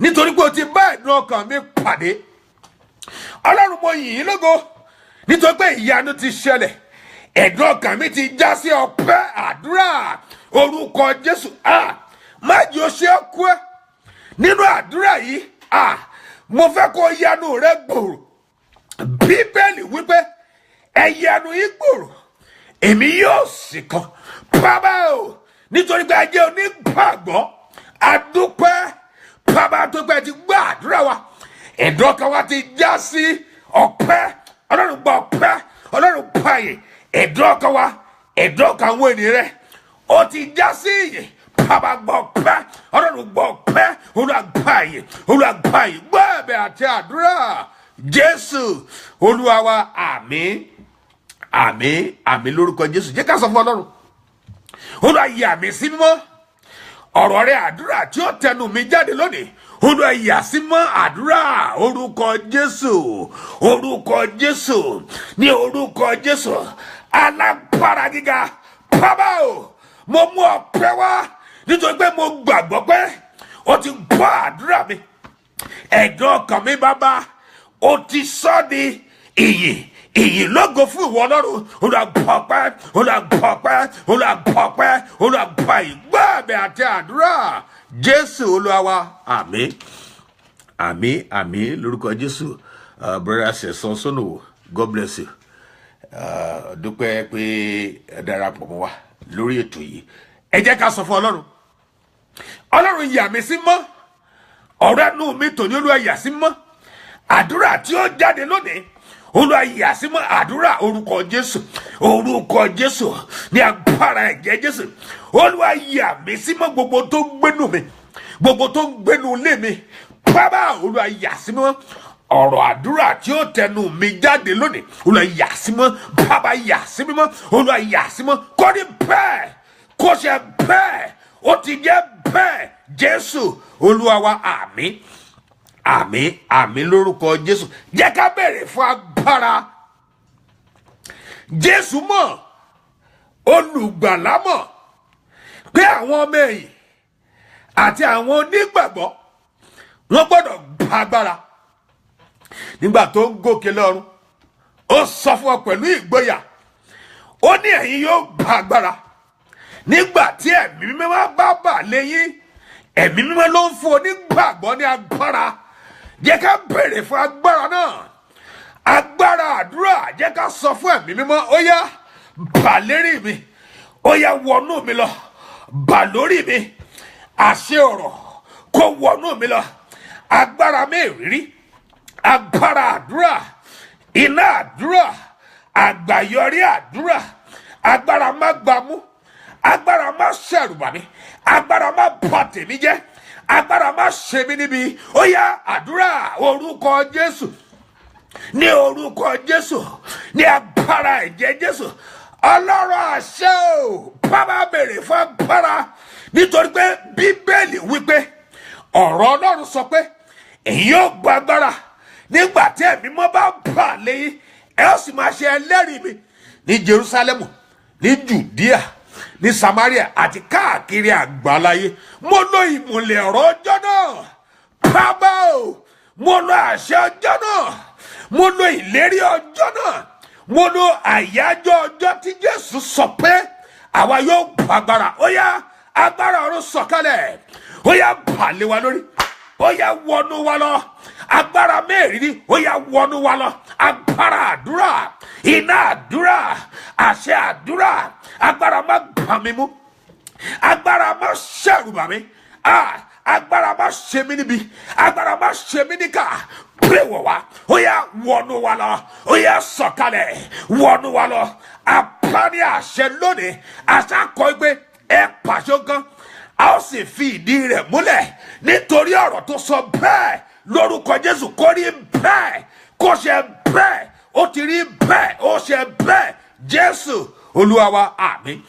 nítorí pé o ti bá ẹ̀dùn ọkàn mi pàdé. Ọlọ́run mo yìn ín lógo nítorí pé ìyanu ti ṣẹlẹ̀. Ẹ̀dùn ọkàn mi ti já sí ọpẹ́ àdúrà. Orúkọ Jésù, má jẹ́ ó ṣe é kú ẹ́ nínú àdúrà yìí mo fẹ́ kó yanu rẹ gbòòrò. Bíbélì wípé ẹ yanu yín gbòòrò èmi yóò sì kàn. Bàbá o, nítorí pé ajé onígbàgbọ́ adúpẹ́ bàbá tó pẹ́ ti gbọ́ àdúrà wa, ẹ̀dùn ọkàn wa ti já sí ọpẹ́. Ọlọ́run gba ọpẹ́, Ọlọ́run pààyè ẹ̀dùn ọkàn wa, ẹ̀dùn ọkàn àwọn ènìyàn rẹ̀ ó ti já sí ìyè. Bàbá gbọ́ ọpẹ́, Ọlọ́run gbọ́ ọpẹ́, olùgbàyè gbọ́ ẹ̀bẹ̀ àti àdúrà Jésù Olúwa wa. Àmín àmín àmín lórúkọ Jésù. Jẹ́ ká sọ fún Ọlọ́run, Olúwa yà mí sí mímọ́. Ọ̀rọ̀ rẹ̀ àdúrà tí ó tẹnu mi jáde lónìí, Olúwa yà sí mọ́ àdúrà orúkọ Jésù, orúkọ Jésù, ní orúkọ Jésù alágbára gíga. Bàbá o, mo mú ọpẹ́ wá nítorí pé mo gbàgbọ́ pé o ti gbọ́ àdúrà mi. Ẹ̀dùn ọkàn mi bàbá, o ti sọ di ìyìn lógo fún ìwọ Ọlọ́run. Olùgbọ̀pẹ́ ìgbọ́ ẹ̀bẹ̀ àti àdúrà Jésù Olúwa wa. Àmín àmín àmín lórúkọ Jésù. Brother Sẹ̀san Sónòwò, God bless you. Dúpẹ́ pé ẹ darapọ̀ mọ́ wa lórí ètò yìí. Ẹ jẹ́ ká sọ fún Ọlọ́run, Ọlọ́run yà mí sí mọ́. Ọ̀rọ̀ ẹnu mi tòní Olúwa yà sí mọ́. Àdúrà tí ó jáde lónìí, Olúwa yà sí mọ́ àdúrà orúkọ Jésù, orúkọ Jésù, ní agbára ẹ̀jẹ̀ Jésù. Olúwa yà mí sí mọ́ gbogbo tó ń gbénu mi, gbogbo tó ń gbénu ilé mi. Bàbá Olúwa yà sí mọ́. Ọ̀rọ̀ àdúrà tí ó tẹnu mi jáde lónìí, Olúwa yà sí mọ́. Bàbá yà sí mímọ́, Olúwa yà sí mọ́. Kó ní bẹ́ẹ̀, kó ṣe bẹ́ẹ̀, ó ti jẹ́ bẹ́ẹ̀ Jésù Olúwa wa. Àmín àmín àmín lórúkọ Jésù. Jẹ́ ká bẹ̀rẹ̀ fún agbára. Jésù mọ̀, olùgbàlà mọ̀ pé àwọn ọmọ ẹ̀yìn àti àwọn onígbàgbọ́ wọ́n gbọ́dọ̀ gba agbára. Nígbà tó ń gòkè lọ́run, ó sọ fún ọ pẹ̀lú ìgboyà, ó ní ẹ̀yin yóò gba agbára nígbà tí ẹ̀mí mímọ́ bá bà lé yín. Ẹ̀mí mímọ́ ló ń fún onígbàgbọ́ ní agbára. Jẹ́ ká bèrè fún agbára náà, agbára àdúrà. Jẹ́ ká sọ fún ẹ̀mí mímọ́, ó yá bà lérí mi, ó yá wọnú mi lọ, bà lórí mi. Àṣẹ ọ̀rọ̀ kó wọnú mi lọ. Agbára mẹ́rìírí, agbára àdúrà, iná àdúrà, àgbàyọrí àdúrà, agbára má gbámú, agbára má ṣẹ̀rùbà mi, agbára má bà tèmi jẹ́, agbára má ṣe mí níbi. Ó yá àdúrà orúkọ Jésù, ní orúkọ Jésù, ní agbára ẹ̀jẹ̀ Jésù. Ọlọ́run àṣẹ o, bàbá bèrè fún agbára, nítorí pé Bíbélì wípé ọ̀rọ̀ Ọlọ́run sọ pé èyí yóò gba agbára nígbà tí ẹ̀mí mọ́ bá bà lẹ́yìn. Ẹ ó sì máa ṣe ẹlẹ́rìí mi ní Jerúsálẹ́mù, ní Jùdíà, ní Samaria àti káàkiri àgbáláyé. Mo lo ìmùlẹ̀ ọ̀rọ̀ ọjọ́ náà. Bàbá o, mo lo àṣẹ ọjọ́ náà, mo lo ìlérí ọjọ́ náà, mo lo àyájọ́ ọjọ́ tí Jésù sọ pé àwa yóò gba agbára. Ó yá agbára ọ̀run sọ̀kalẹ̀, ó yá bà lé wa lórí, ó yá wọnú wa lọ. Agbára mẹ́rìírí, ó yá wọnú wa lọ. Agbára àdúrà, iná àdúrà, àṣẹ àdúrà. Agbára má gbà mí mú, agbára má ṣẹ̀rùbà mí, agbára má ṣe mí níbi, agbára má ṣe mí níkà. Pè wọ̀ wá, ó yá wọnú wa lọ, ó yá sọ̀kalẹ̀ wọnú wa lọ. Apá ní àṣẹ lónìí, àṣà kọ́ pé ẹ pàṣẹ kan, a ó sì fi ìdí rẹ̀ múlẹ̀ nítorí ọ̀rọ̀ tó sọ bẹ́ẹ̀ lórúkọ Jésù. Kó rí bẹ́ẹ̀, kó ṣe bẹ́ẹ̀, ó ti rí bẹ́ẹ̀, ó ṣe bẹ́ẹ̀ Jésù Olúwa wa. Àmín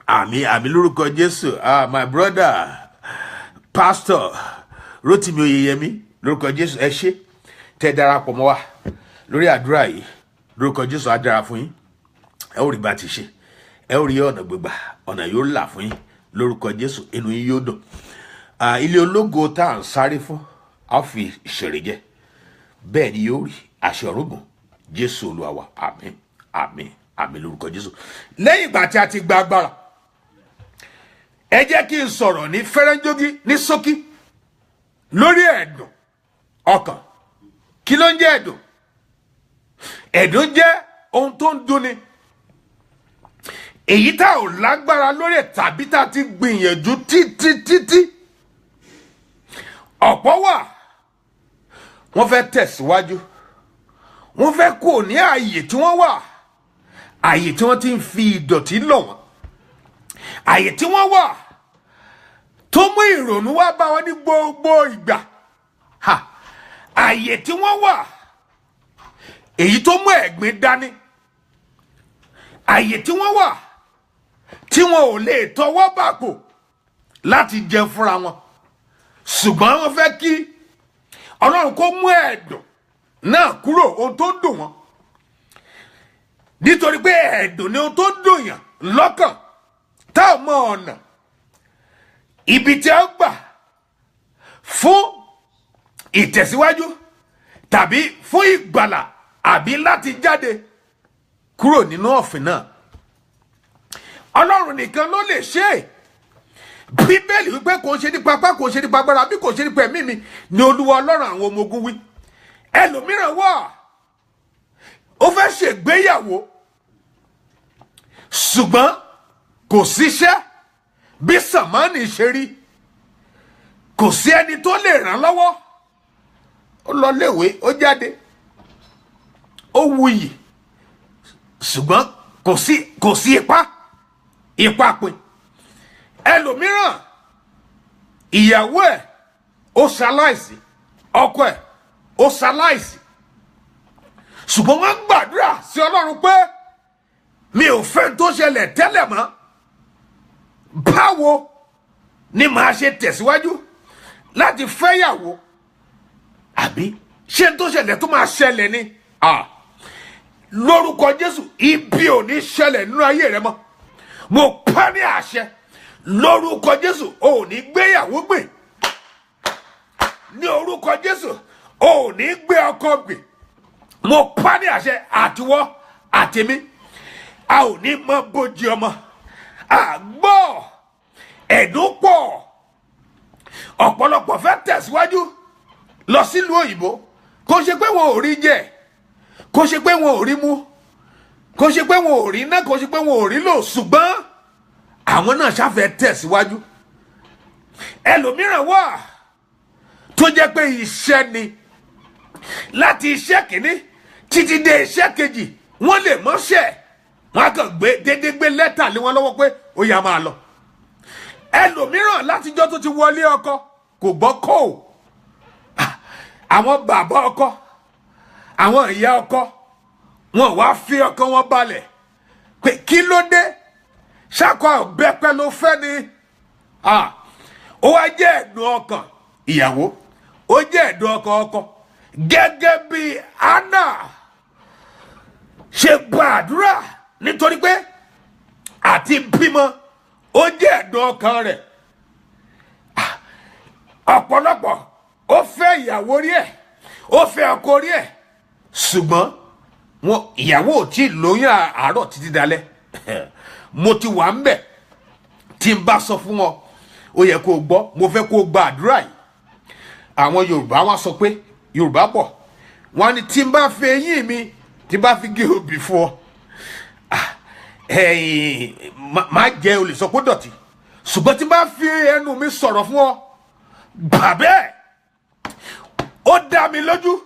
àmín àmín lórúkọ Jésù. My brother Pastor Rotimi Oyeyemi, lórúkọ Jésù ẹ ṣé tẹ́ darapọ̀ mọ́ wa lórí àdúrà yìí. Lórúkọ Jésù á dára fún yín, ẹ ó rí bá ti ṣe, ẹ ó rí ọ̀nà gbégbà, ọ̀nà yóò là fún yín lórúkọ Jésù. Inú yín yóò dùn. Ilé ológo tá à ń sáré fún, a fi ìṣeré jẹ, bẹ́ẹ̀ ni yóò rí. Àṣẹ ọ̀rùngùn Jésù Olúwa wa. Àmín àmín àmín lórúkọ Jésù. Lẹ́yìn ìgbà tí a ti gba agbára, ẹ jẹ́ kí n sọ̀rọ̀ ní fẹ́rẹ́ńjógí, ní ṣókí lórí ẹ̀dùn ọkàn. Kí ló ń jẹ́ ẹ̀dùn? Ẹ̀dùn jẹ́ ohun tó ń dunni, èyí tá ò lágbára lórí ẹ̀ tàbí tá ti gbìyànjú títí. Ọ̀pọ̀ wà wọ́n fẹ́ tẹ̀síwájú, wọ́n fẹ́ kó ní ààyè tí wọ́n wà, ààyè tí wọ́n ti ń fi ìdọ̀tí lọ̀ wọ́n, ààyè tí wọ́n wà tó mú ìrònú wá bá wọn ní gbogbo ìgbà, ààyè tí wọ́n wà èyí tó mú ẹ̀gbin dání, ààyè tí wọ́n wà tí wọn ò lè tọwọ́ bàpò láti jẹ fúnra wọn, ṣùgbọ́n wọ́n fẹ́ kí Ọlọ́run kó mú ẹ̀dùn náà kúrò, ohun tó dùn wọ́n, nítorí pé ẹ̀dùn ni ohun tó dùn yàn lọ́kàn tá ò mọ ọ̀nà ibi tí a gbà fún ìtẹ̀síwájú tàbí fún ìgbàlà àbí láti jáde kúrò nínú ọ̀fìn náà. Ọlọ́run nìkan ló lè ṣe é. Bíbélì wípé kò ṣe nípa apá, kò ṣe nípa agbára, bí kò ṣe nípa ẹ̀mí mi ni Olúwa Ọlọ́run àwọn ọmọ ogun wí. Ẹlòmíràn wà ó fẹ́ ṣègbéyàwó ṣùgbọ́n kò síṣẹ́ bí Sàmánì ṣe rí, kò sí ẹni tó lè ràn lọ́wọ́. Ó lọ léèwé, ó jáde, ó wuyì, ṣùgbọ́n kò sí ipá pin. Ẹlòmíràn ìyàwó ẹ̀ ó ṣaláìsí, ọkọ ẹ̀ ó ṣaláìsí, ṣùgbọ́n wọ́n gbàdúrà sí Ọlọ́run pé mi ò fẹ́ tó ṣẹlẹ̀ tẹ́lẹ̀ mọ́, báwo ni màá ṣe tẹ̀síwájú láti fẹ́yàwó, àbí ṣé tó ṣẹlẹ̀ tó máa ṣẹlẹ̀ ni? Lórúkọ Jésù ibi ò ní ṣẹlẹ̀ nínú ayé rẹ mọ́. Mo pa ní àṣẹ lórúkọ Jésù, ò ní gbéyàwó gbè. Ní orúkọ Jésù, ò ní gbé ọkọ gbè. Mo pa ní àṣẹ, àtiwọ́ àtèmi a ò ní mọ bójú ọmọ. Àgbọ̀ ẹ̀dùn pọ̀, ọ̀pọ̀lọpọ̀ fẹ́ tẹ̀síwájú lọ sílùú òyìnbó, kò ṣe pé wọn ò rí jẹ, kò ṣe pé wọn ò rí mu, kò ṣe pé wọn ò rí ná, kò ṣe pé wọn ò rí lò, ṣùgbọ́n àwọn náà ṣàfẹ́ tẹ̀síwájú. Ẹlòmíràn wà tó jẹ́ pé iṣẹ́ ni, láti iṣẹ́ kìíní títí dé iṣẹ́ kejì wọ́n lè mọ́ṣẹ́, wọ́n á kàn dédé gbé lẹ́tà lé wọn lọ́wọ́ pé ó yá máa lọ. Ẹlòmíràn látijọ́ tó ti wọlé ọkọ kò gbọ́ kó o. Àwọn bàbá ọkọ, àwọn ìyá ọkọ, wọn wá fi ọkọ wọn balẹ̀ pé kí ló dé, ṣàkọ ọ̀bẹ́pẹ́ ló fẹ́ ni. Ó wá jẹ́ ẹ̀dùn ọkàn ìyàwó, ó jẹ́ ẹ̀dùn ọkàn ọkọ, gẹ́gẹ́ bí Hánà ṣe gbàdúrà nítorí pé àti bímọ ó jẹ́ ẹ̀dùn ọkàn rẹ̀. Ọ̀pọ̀lọpọ̀ ó fẹ́ ìyàwó rí ẹ̀, ó fẹ́ ọkọ rí ẹ̀, ṣùgbọ́n ìyàwó ò tí ì lóyún àárọ̀ títí dalẹ́. Mo ti wà ń bẹ̀, tí n bá sọ fún wọn ó yẹ kó o gbọ́, mo fẹ́ kó o gba àdúrà yìí. Àwọn Yorùbá wọn sọ pé, Yorùbá bọ̀ wọ́n ní tí n bá fi eyín mi tí n bá fi gé obì fún ọ, má jẹ́ olè sọ pé dọ̀tí, ṣùgbọ́n tí n bá fi ẹnu mi sọ̀rọ̀ fún ọ, bàbẹ́ ó dá mi lójú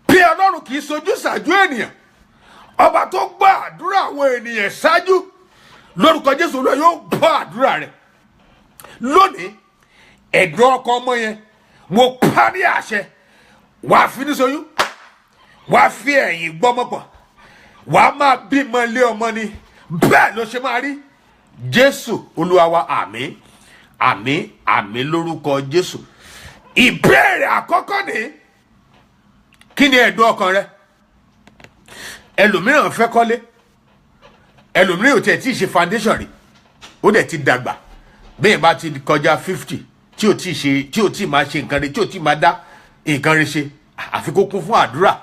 bí Ọlọ́run kì í sojú ṣáájú ènìyàn, ọba tó gbọ́ àdúrà àwọn ènìyàn ṣáájú, lórúkọ Jésù Olúwa yóò gbọ́ àdúrà rẹ̀. Lónìí ẹ̀dùn ọkọ ọmọ yẹn mo pa ní àṣẹ, wàá fi ní soyún, wàá fi ẹ̀yìn gbọ́mọ pọ̀, wàá máa bímọ lé ọmọ ni, bẹ́ẹ̀ ló ṣe máa rí. Jésù Olúwa wa, àmín àmín àmín lórúkọ Jésù. Ìbéèrè àkọ́kọ́ ni, kí ni ẹ̀dùn ọkàn rẹ? Ẹlòmíràn fẹ́ kọ́lé, ẹlòmíràn ò tiẹ̀ tí ì ṣe foundation rí, ó dẹ̀ ti dàgbà, bẹ́ẹ̀ bá ti kọjá 50 tí ò tí ì máa ṣe nǹkan rẹ̀, tí ò tí ì máa dá nǹkan rẹ̀ ṣe, àfi kó kún fún àdúrà.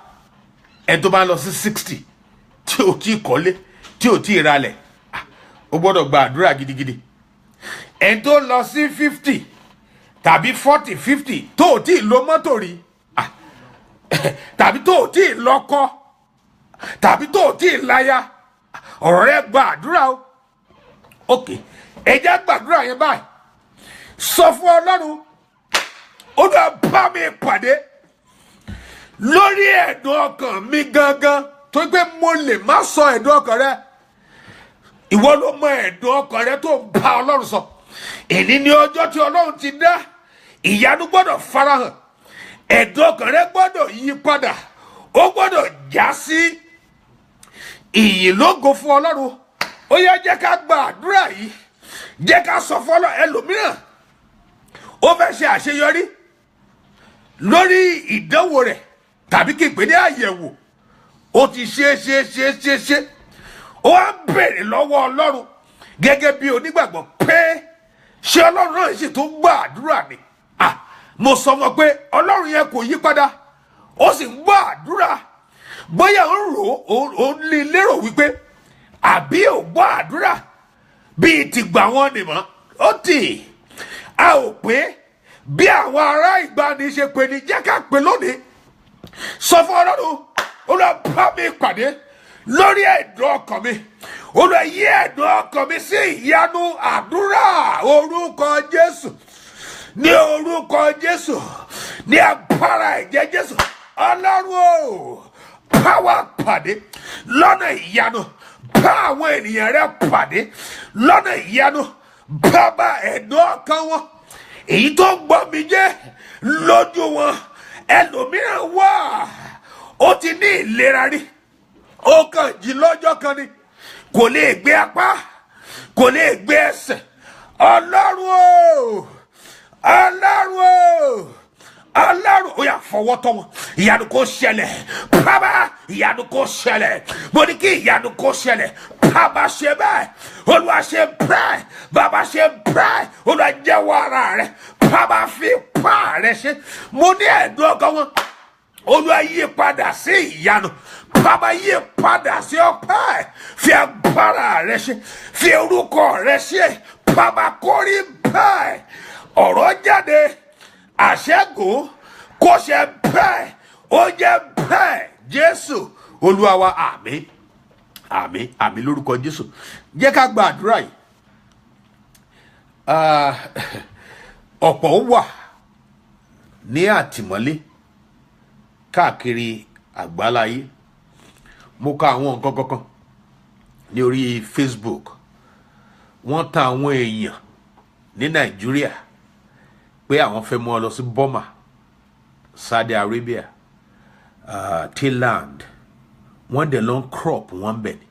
Ẹni tó bá lọ sí 60 tí ò tí ì kọ́lé, tí ò tí ì ralẹ̀, ó gbọ́dọ̀ gba àdúrà gidigidi. Ẹni tó lọ sí 50 tàbí 40 50 tó ò tí ì lo mọ́tò rí tàbí tó ò tí ì lọ́kọ tàbí tó ò tí ì láya, ọ̀rọ̀ rẹ gba àdúrà o. ok, ẹ jẹ́ gbàdúrà yẹn báyìí. sọ fún Ọlọ́run, ó lọ bá mi pàdé lórí ẹ̀dùn ọkàn mi gangan, tó gbé mo lè má sọ ẹ̀dùn ọkàn rẹ. ìwọ ló mọ ẹ̀dùn ọkàn rẹ tó bá Ọlọ́run sọ. èní ni ọjọ́ tí Ọlọ́run ti dá, ìyanu gbọ́dọ̀ farahàn, ẹ̀dùn ọkàn rẹ gbọ́dọ̀ yí padà, ó gbọ́dọ̀ já sí ìyìn lógo fún Ọlọ́run. ó yá, jẹ́ ká gba àdúrà yìí, jẹ́ ká sọ fún Ọlọ́run. ẹlòmíràn ó fẹ́ ṣe àṣeyọrí lórí ìdánwò rẹ̀, tàbí kí n pè ní àyẹ̀wò. ó ti ṣe ó wá bèrè lọ́wọ́ Ọlọ́run gẹ́gẹ́ bí onígbàgbọ́ pé ṣé Ọlọ́run náà sì tún gba àdúrà ni. mo sọ wọn pé Ọlọ́run yẹn kò yí padà, ó sì ń gba àdúrà. bóyá ń rò ó ní lérò wípé àbí ò gbọ́ àdúrà bíi tìgbà wọn nìmọ̀. ó tì a ò pé bí àwọn ará ìgbàanì ṣe pè ní, jẹ́ ká pè lónìí. sọ fún Ọlọ́run, ó lọ bá mi pàdé lórí ẹ̀dùn ọkàn mi, ó lọ yí ẹ̀dùn ọkàn mi sí ìyanu. àdúrà orúkọ Jésù, ní orúkọ Jésù, ní agbára ẹ̀jẹ̀ Jésù. Ọlọ́run o, bá wa pàdé lọ́nà ìyanu, bá àwọn ènìyàn rẹ pàdé lọ́nà ìyanu. bàbá ẹ̀dùn ọkàn wọn, èyí tó ń gbọ́ mi jẹ́ lójú wọn. ẹlòmíràn wà, ó ti ní ìlera rí, ó kàn jí lọ́jọ́ kan ni, kò lè gbé apá, kò lè gbé ẹsẹ̀. Ọlọ́run o, Ọlọ́run o, Ọlọ́run, ó yá fọwọ́ tọ́ wọn. ìyanu kó ṣẹlẹ̀ bàbá, ìyanu kó ṣẹlẹ̀. mo ní kí ìyanu kó ṣẹlẹ̀. bàbá ṣe bẹ́ẹ̀, Olúwa ṣe bẹ́ẹ̀, bàbá ṣe bẹ́ẹ̀. Olúwa jẹ́wọ́ ara rẹ̀, bàbá fi pa rẹ̀ ṣe. mo ní ẹ̀dùn ọkàn wọn, Olúwa yí padà sí ìyanu, bàbá yí padà sí ọpẹ́. fi agbára rẹ̀ ṣe, fi orúkọ rẹ̀ ṣe, bàbá kó rí bẹ́ẹ̀. ọ̀rọ̀ jáde, àṣẹ́gun kó ṣe bẹ́ẹ̀, ó jẹ́ bẹ́ẹ̀. Jésù Olúwa wa, àmín àmín àmín lórúkọ Jésù. jẹ́ ká gba àdúrà yìí. ọ̀pọ̀ wà ní àtìmọ́lé káàkiri àgbáláyé. mo ka àwọn nǹkan kankan ní orí Facebook. wọ́n ta àwọn èèyàn ní Nàìjíríà pé àwọn fẹ́ mú ọ lọ sí Burma, Saudi Arabia, Thailand. wọ́n dẹ̀ lọ ń crop wọ́n bẹ̀ ni.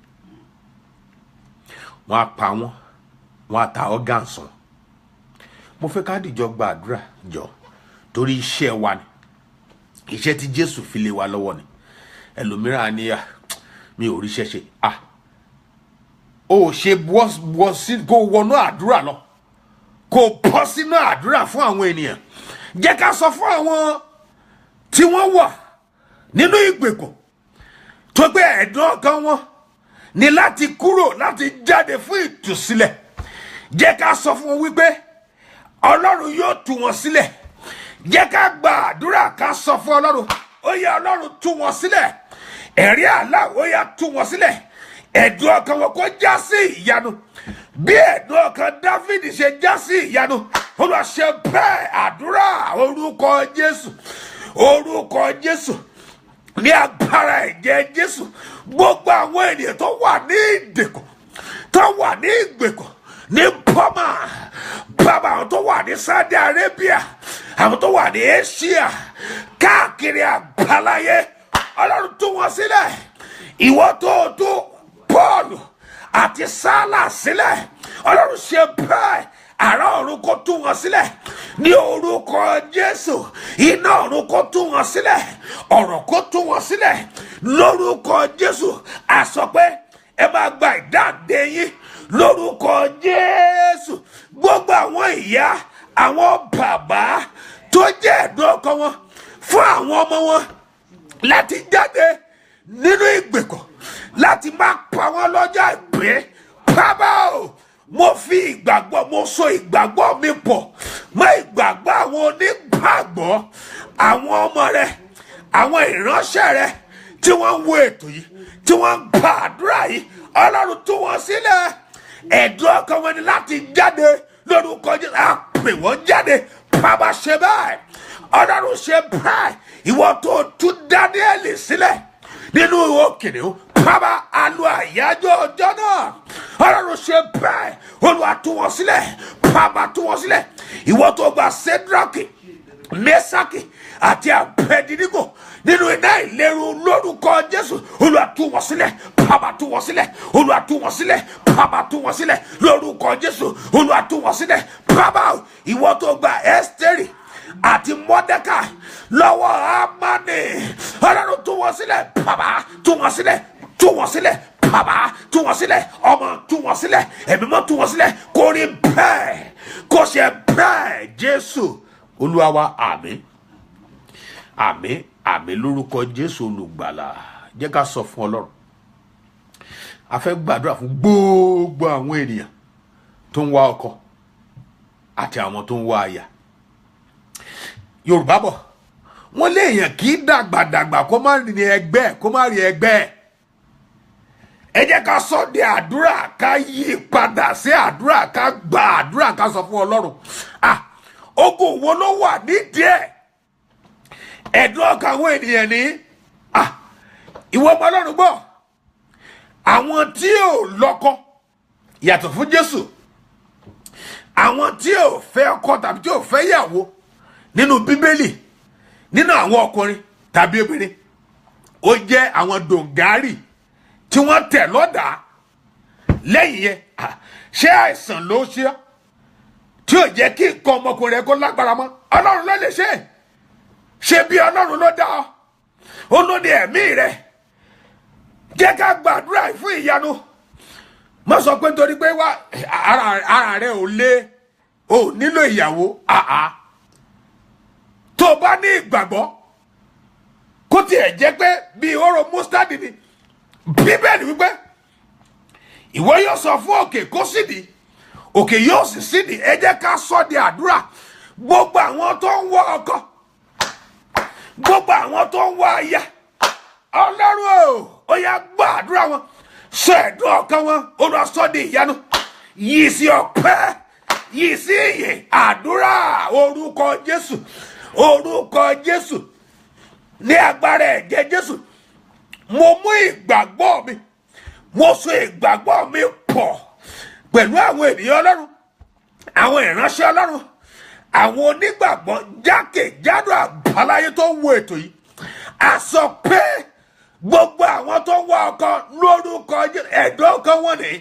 wọ́n á pa wọ́n, wọ́n á ta organs wọn. mo fẹ́ ká dìjọ gba àdúrà jọ, torí iṣẹ́ wa ni, iṣẹ́ tí Jésù fi lé wa lọ́wọ́ ni. ẹlòmíràn ni mi ò ríṣẹ́ ṣe. ó ṣe bọ́ sí kó wọnú àdúrà lọ, kó bọ́ sínú àdúrà fún àwọn ènìyàn. jẹ́ ká sọ fún àwọn tí wọ́n wà nínú ìgbèkùn, tó gbé ẹ̀dùn ọkàn wọn ní láti kúrò, láti jáde fún ìtúsílẹ̀. jẹ́ ká sọ fún wọn wípé Ọlọ́run yóò tú wọn sílẹ̀. jẹ́ ká gba àdúrà, ká sọ fún Ọlọ́run, ó yá Ọlọ́run tú wọn sílẹ̀. ẹ̀rí àlá, ó yá tú wọn sílẹ̀. ẹ̀dùn ọkàn wọn kó já sí ìyanu, bí ẹ̀dùn ọkàn Dáfídì ṣe já sí ìyanu. Olúwa ṣe bẹ́ẹ̀. àdúrà orúkọ Jésù, orúkọ Jésù, ní agbára ẹ̀jẹ̀ Jésù. gbogbo àwọn ènìyàn tó wà ní ìdèkùn, tó wà ní ìgbèkùn ní Burma, bàbá, àwọn tó wà ní Saudi Arabia, àwọn tó wà ní Asia, káàkiri àgbáláyé, Ọlọ́run tú wọn sílẹ̀. ìwọ tó tú Pọ́ọ̀lù àti Sálà sílẹ̀, Ọlọ́run ṣe bẹ́ẹ̀. àrá ọ̀run kó tú wọn sílẹ̀ ní orúkọ Jésù. iná ọ̀run kó tú wọn sílẹ̀, ọ̀rọ̀ kó tú wọn sílẹ̀ lórúkọ Jésù. àsọ pé ẹ máa gba ìdáǹdè yín lórúkọ Jésù. gbogbo àwọn ìyá, àwọn bàbá tó jẹ́ ẹ̀dùn ọkàn wọn fún àwọn ọmọ wọn láti jáde nínú ìgbèkùn, láti máa pa wọn lọ́jọ́ ìgbé. bàbá o, mo fi ìgbàgbọ́, mo so ìgbàgbọ́ mi pọ̀ mọ́ ìgbàgbọ́ àwọn onígbàgbọ́, àwọn ọmọ rẹ, àwọn ìránṣẹ́ rẹ tí wọ́n ń wo ètò yìí, tí wọ́n ń gba àdúrà yìí. Ọlọ́run tú wọn sílẹ̀. Ẹ̀dùn ọkàn wọn ni láti jáde lórúkọ Jésù. A pè wọ́n jáde. Bàbá ṣe báyìí. Ọlọ́run ṣe báyìí. Ìwọ tó tú Dáníẹ́lì sílẹ̀ nínú ihò kìnìún, bàbá alu àyájọ́ ọjọ́ náà. Ọlọ́run ṣe báyìí. Olúwa tú wọn sílẹ̀. Bàbá tú wọn sílẹ̀. Ìwọ tó gba Sédrákì, Méṣákì àti Abẹ́dínígò nínú iná ìléru lórúkọ Jésù. Olúwa tú wọn sílẹ̀. Bàbá tú wọn sílẹ̀. Olúwa tú wọn sílẹ̀. Bàbá tú wọn sílẹ̀ lórúkọ Jésù. Olúwa tú wọn sílẹ̀. Bàbá ìwọ tó gba Ẹ́sítérì àti Mọ́dékáì lọ́wọ́ Ámánì, Ọlọ́run tú wọn sílẹ̀. Bàbá tú wọn sílẹ̀. Tú wọn sílẹ̀. Bàbá tú wọn sílẹ̀. Ọmọ tú wọn sílẹ̀. Ẹ̀mí Mímọ́ tú wọn sílẹ̀. Kó rí bẹ́ẹ̀, kó ṣe bẹ́ẹ̀. Jésù Olúwa wa, àmín àmín àmín lórúkọ Jésù olùgbàlà. Jẹ́ ká sọ fún Ọlọ́run, a fẹ́ gbàdúrà fún gbogbo àwọn ènìyàn tó ń wá ọkọ àti àwọn tó ń wá aya. Yorùbá bọ̀ wọ́n léèyàn kì í dàgbàdàgbà kó má rí ẹgbẹ́, kó má rí ẹgbẹ́. Ẹ jẹ́ ká sọ di àdúrà, ká yí padà sí àdúrà, ká gba àdúrà, ká sọ fún Ọlọ́run, ogun wo ló wà nídìí ẹ̀? Ẹ̀dùn ọkàn àwọn ènìyàn ní ìwọ ọmọ Ọlọ́run gbọ́. Àwọn tí ò lọ́kọ yàtọ̀ fún Jésù, àwọn tí ò fẹ́ ọkọ tàbí tí ò fẹ́ yàwó nínú Bíbélì, nínú àwọn ọkùnrin tàbí obìnrin, ó jẹ́ àwọn dòǹgárì tí wọ́n tẹ̀ lọ́dà. Lẹ́yìn yẹn, ṣé àìsàn ló ṣe ọ́ tí ò jẹ́ kí nǹkan ọmọkùnrin rẹ kó lágbára mọ́? Ọlọ́run ló lè ṣe. Ṣé bí Ọlọ́run ló dá ọ? Ó ló ní ẹ̀mí rẹ. Jẹ́ ká gbàdúrà fún ìyanu. Má sọ pé nítorí pé wá ara rẹ ò lé, ò nílò ìyàwó. Tó bá ní ìgbàgbọ́, kó tiẹ̀ jẹ́ pé bí hóró mustadi ni, Bíbélì wípé ìwọ yóò sọ fún òkè kó sídìí, òkè yóò sì sídìí. Ẹ jẹ́ ká sọ di àdúrà. Gbogbo àwọn tó ń wá ọkọ, gbogbo àwọn tó ń wá aya, Ọlọ́run ó yá gbọ́ àdúrà wọn. Sọ ẹ̀dùn ọkàn wọn. Olúwa sọ di ìyanu. Yìí sí ọpẹ́, yìí sí ìyè. Àdúrà orúkọ Jésù, orúkọ Jésù, ní agbára ẹ̀jẹ̀ Jésù. Mo mú ìgbàgbọ́ mi, mo so ìgbàgbọ́ mi pọ̀ pẹ̀lú àwọn ènìyàn Ọlọ́run, àwọn ìránṣẹ́ Ọlọ́run, àwọn onígbàgbọ́ jákèjádò àgbáláyé tó ń wo ètò yìí. A sọ pé gbogbo àwọn tó ń wá ọkọ lórúkọ ẹ̀dùn ọkàn wọn ni,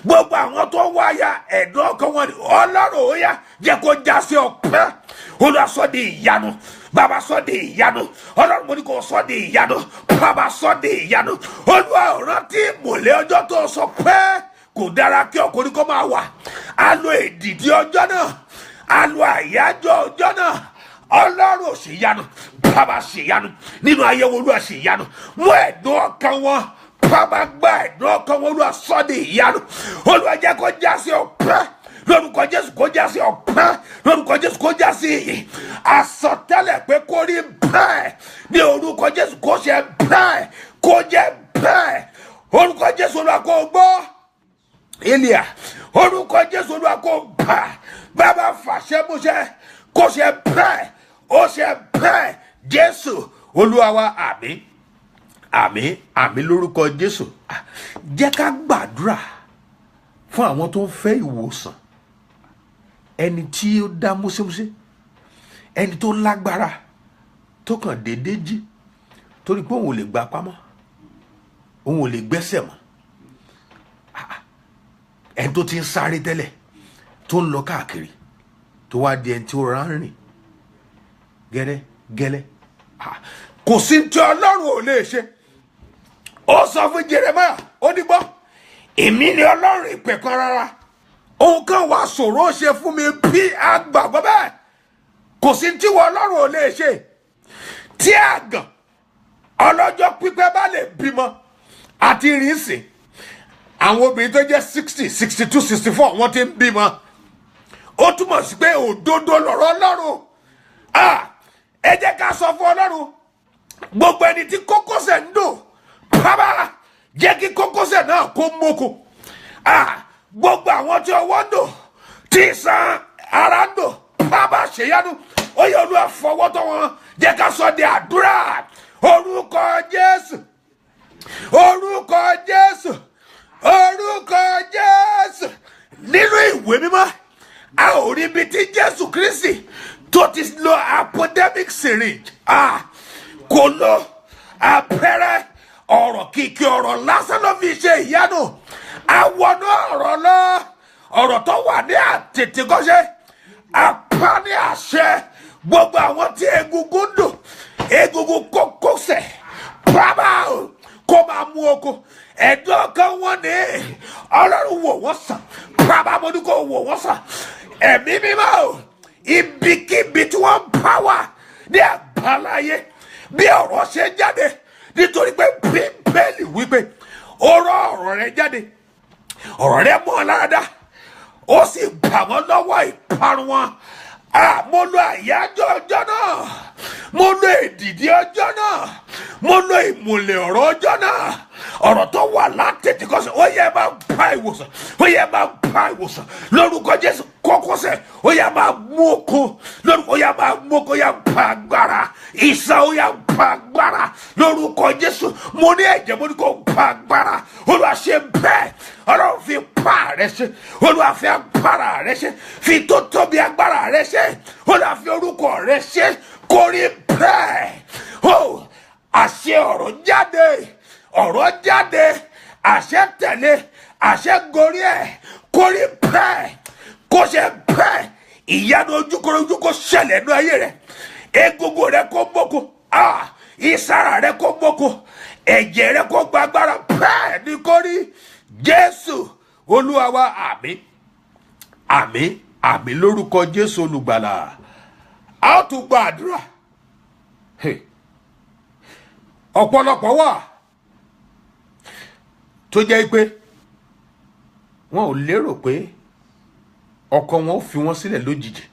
gbogbo àwọn tó ń wá aya ẹ̀dùn ọkàn wọn ni. Ọlọ́run ó yá jẹ́ kó já sí ọpẹ́. Olúwa sọ di ìyanu. Bàbá sọ di ìyanu. Ọlọ́run mo ní kó sọ di ìyanu. Bàbá sọ di ìyanu. Olúwa rántí ìmùlẹ̀ ọjọ́ tó sọ pé kò dára kí ọkùnrin kó máa wà. A lo èdìdí ọjọ́ náà, a lo àyájọ́ ọjọ́ náà. Ọlọ́run ò ṣe ìyanu. Bàbá ṣe ìyanu nínú ayé wọn. Olúwa ṣe ìyanu. Mú ẹ̀dùn ọkàn wọn. Bàbá gba ẹ̀dùn ọkàn wọn. Olúwa sọ di ìyanu. Olúwa jẹ́ kó já sí ọpẹ́. Lórúkọ Jésù kó já sí ọpẹ́. Lórúkọ Jésù kó já sí ìyè. Àsọtẹ́lẹ̀ pé kó rí bẹ́ẹ̀ ní orúkọ Jésù, kó ṣe bẹ́ẹ̀, kó jẹ́ bẹ́ẹ̀. Orúkọ Jésù Olúwa kó gbọ́. Elia, orúkọ Jésù Olúwa kó gbà. Bàbá fàṣẹ múṣẹ, kó ṣe bẹ́ẹ̀, ó ṣe bẹ́ẹ̀. Jésù Olúwa wa, àmín àmín àmín lórúkọ Jésù. Jẹ́ ká gbàdúrà fún àwọn tó ń fẹ́ ìwòsàn. Ẹni tí ó dá múṣemúṣe, ẹni tó lágbára, tó kàn déédéé jí torí pé òun ò lè gbà pamọ́, òun ò lè gbẹ́sẹ̀ mọ́. Ẹni tó ti ń sáré tẹ́lẹ̀, tó ń lọ káàkiri, tó wá di ẹni tí ó rà ń rìn gẹ́lẹ́. Kò sí tí Ọlọ́run ò lè ṣe. Ó sọ fún Jeremáyà, ó ní gbọ́, èmi ni Ọlọ́run ìpẹ̀kan rárá. Ohun kan wà ṣòro ṣe fún mi bí àgbàgbọ́ bẹ́ẹ̀. Kò sí tí wọ́n Ọlọ́run ò lè ṣe. Tí àgàn ọlọ́jọ́ pípẹ́ bá lè bímọ àti ìrìnsìn, àwọn obìnrin tó jẹ́ 60, 62, 64 wọ́n ti ń bímọ. ó túmọ̀ sí pé òdodo lọ̀rọ̀ Ọlọ́run. Ẹ jẹ́ ká sọ fún Ọlọ́run, gbogbo ẹni tí kókósẹ̀ ń dùn, bàbá jẹ́ kí kókósẹ̀ náà kó mókò. Gbogbo àwọn tí ọwọ́ ń dùn, tí ìsan ara ń dùn, bàbá ṣèyanu, ó yẹ Olúwa fọwọ́ tọ́ wọn. Jẹ́ ká sọ di àdúrà, orúkọ Jésù, orúkọ Jésù, orúkọ Jésù. Nínú ìwé mímọ́, a ò rí ibi tí Jésù Kristi tó ti lo apodemic syringe, kò lo abẹ́rẹ́, ọ̀rọ̀ kìkì ọ̀rọ̀ lásán ló fi ṣe ìyanu. Àwọn ọ̀rọ̀ lọ, ọ̀rọ̀ tó wà ní àtètèkọ́ṣe, apá ní àṣẹ. Gbogbo àwọn tí egungun dùn, egungun kókósẹ̀, bàbá kó máa mú oko. Ẹ̀dùn ọkàn wọn ní Ọlọ́run wò wọ́n sàn, bàbá mo ní kó wò wọ́n sàn. Ẹ̀mí mímọ́, ibikíbi tí wọ́n bá wà ní àgbáláyé, bí ọ̀rọ̀ ṣe jáde, nítorí pé Bíbélì wípé ó rán ọ̀rọ̀ rẹ̀ jáde, ọ̀rọ̀ rẹ̀ mọ́ ọ lára, ó sì gbà wọ́n lọ́wọ́ ìparun wọn. Mo lo àyájọ́ ọjọ́ náà, mo lo èdìdí ọjọ́ náà, mo lo ìmùlẹ̀ ọ̀rọ̀ ọjọ́ náà. Ọ̀rọ̀ tó wà látètè kọ́sẹ̀, ó yẹ máa bá ìwòsàn, ó yẹ máa bá ìwòsàn lórúkọ Jésù. Kókósẹ̀ ó yẹ máa mú oko lórúkọ, ó yẹ máa mú oko, ó yẹ bá agbára. Ìsàn ó yẹ bá agbára lórúkọ Jésù. Mo ní ẹ̀jẹ̀, mo ní kó bá agbára. Olúwa ṣe bẹ́ẹ̀, Ọlọ́run fi pa rẹ ṣe, Olúwa fi agbára rẹ ṣe, fi tó tóbi agbára rẹ ṣe, Olúwa fi orúkọ rẹ ṣe, kó rí bẹ́ẹ̀. Àṣẹ ọ̀rọ̀ jáde, ọ̀rọ̀ jáde, àṣẹ tẹ̀lé, àṣẹ gorí ẹ̀, kó rí bẹ́ẹ̀, kó ṣe bẹ́ẹ̀. Ìyanu ojúkorojú kó ṣẹlẹ̀ ní ayé rẹ̀. Egungun rẹ̀ kó mókò, ìsara rẹ̀ kó mókò, ẹ̀jẹ̀ rẹ̀ kó gba agbára. Bẹ́ẹ̀ ni kó rí. Jésù Olúwa wa, àmín, àmín, àmín lórúkọ Jésù olùgbàlà. A ó tún gba àdúrà. Ọ̀pọ̀lọpọ̀ wà tó jẹ́ pé wọn ò lérò pé ọkọ wọn ó fi wọn sílẹ̀ lójijì.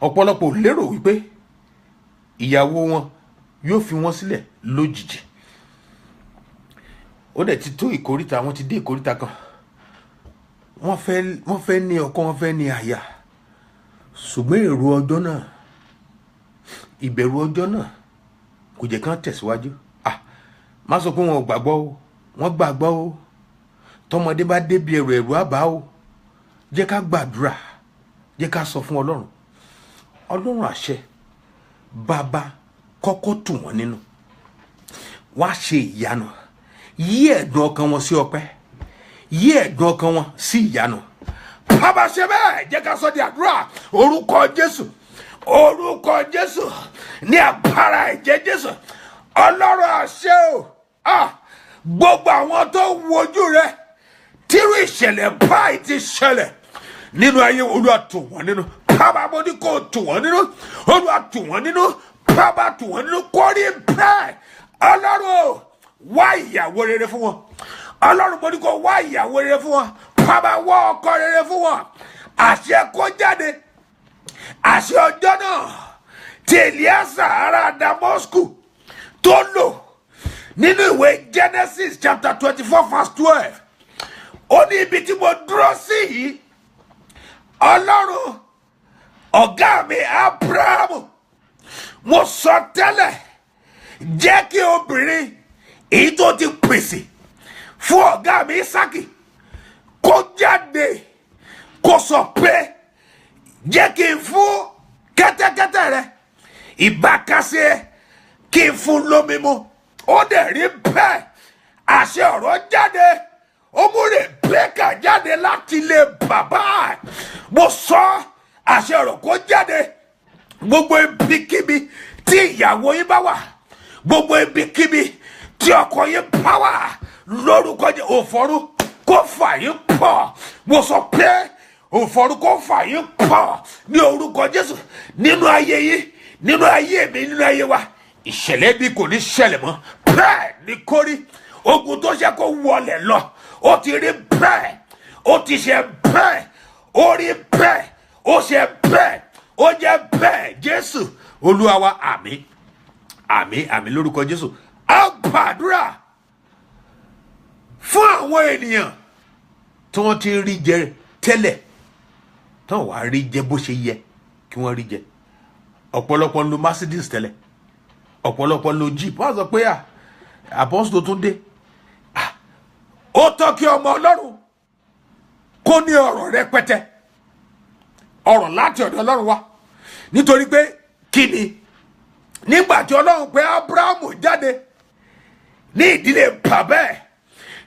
Ọ̀pọ̀lọpọ̀ ò lérò wípé ìyàwó wọn yóò fi wọn sílẹ̀ lójijì. Ó dẹ̀ ti tó ìkóríta, wọn ti dé ìkóríta kan. Wọ́n fẹ́ ní ọkọ, wọ́n fẹ́ ní aya. Ṣùgbọ́n èrò ọjọ́ náà, ìbẹ̀rù ọjọ́ náà kò jẹ́ kán tẹ̀síwájú. Má sọ pé wọn ò gbàgbọ́ o, wọ́n gbàgbọ́ o. Tọmọdé bá débi ẹ̀rù àbá o. Jẹ́ ká gbàdúrà, jẹ́ ká sọ fún Ọlọ́run. Ọlọ́run àṣẹ, bàbá kọ́kọ́ tù wọ́n nínú, wá ṣe ìyanu. Yí ẹ̀dùn ọkàn wọn sí ọpẹ́, yí ẹ̀dùn ọkàn wọn sí ìyanu. Bàbá ṣe bẹ́ẹ̀, jẹ́ ká sọ di àdúrà. Orúkọ Jésù, orúkọ Jésù, ní agbára ẹ̀jẹ̀ Jésù. Ọlọ́run àṣẹ o, gbogbo àwọn tó wojú rẹ, tírú ìṣẹ̀lẹ̀ báyìí ti ṣẹlẹ̀ nínú ayé, Olúwa tù wọ́n nínú. Bàbá mo ní kó tù wọ́n nínú, Olúwa tù wọ́n nínú, bàbá tù wọ́n nínú, kó rí bẹ́ẹ̀. Ọlọ́run wá ìyàwó rere fún wọn. Ọlọ́run mo ní kó wá ìyàwó rere fún wọn. Bàbá wá ọkọ rere fún wọn. Àṣẹ kó jáde, àṣẹ ọjọ́ náà tí Èlíásà ará Damasku tó lò nínú ìwé Genesis chapter 24 verse 12. Ó ní ibi tí mo dúró sí yìí, Ọlọ́run ọ̀gá mi Abrahamu, mo sọ tẹ́lẹ̀, jẹ́ kí obìnrin èyí tó ti pèsè fún ọ̀gá mi Ísákì kó jáde, kó sọ pé jẹ́ kí n fún kẹ́tẹ́kẹ́tẹ́ rẹ ìbákasẹ́, kí n fún lómi mu. Ó dẹ̀ rí bẹ́ẹ̀. Àṣẹ ọ̀rọ̀ jáde, ó mú Rèbékà jáde láti ilé bàbá ẹ̀. Mo sọ àṣẹ ọ̀rọ̀ kó jáde. Gbogbo ibikíbi tí ìyàwó yín bá wà, gbogbo ibikíbi tí ọkọ yín bá wà, lórúkọ Jésù, òfòrú kó fà yín pọ̀. Mo sọ pé òfòrú kó fà yín pọ̀ ní orúkọ Jésù, nínú ayé yín, nínú ayé mi, nínú ayé wa. Ìṣẹ̀lẹ̀ bí kò ní ṣẹlẹ̀ mọ́. Bẹ́ẹ̀ ni kó rí. Ogun tó ṣe kó wọlé lọ, ó ti rí bẹ́ẹ̀, ó ti ṣe bẹ́ẹ̀. ó rí bẹ́ẹ̀, ó ṣe bẹ́ẹ̀, ó jẹ́ bẹ́ẹ̀. Jésù Olúwa wa, àmín àmín àmín lórúkọ Jésù. A gbàdúrà fún àwọn ènìyàn tí wọ́n ti rí jẹ tẹ́lẹ̀ tí wọ́n wá rí jẹ bó ṣe yẹ kí wọ́n rí jẹ. Ọ̀pọ̀lọpọ̀ lo Mercedes tẹ́lẹ̀, ọ̀pọ̀lọpọ̀ lo Jeep. Wọ́n sọ pé Apostle tún dé. Ó tọ́ kí ọmọ Ọlọ́run kó ní ọ̀rọ̀ rẹpẹtẹ, ọ̀rọ̀ láti ọ̀dọ̀ Ọlọ́run wá. Nítorí pé kí ni, nígbà tí Ọlọ́run pé Abrahamu jáde ní ìdílé bàbá ẹ̀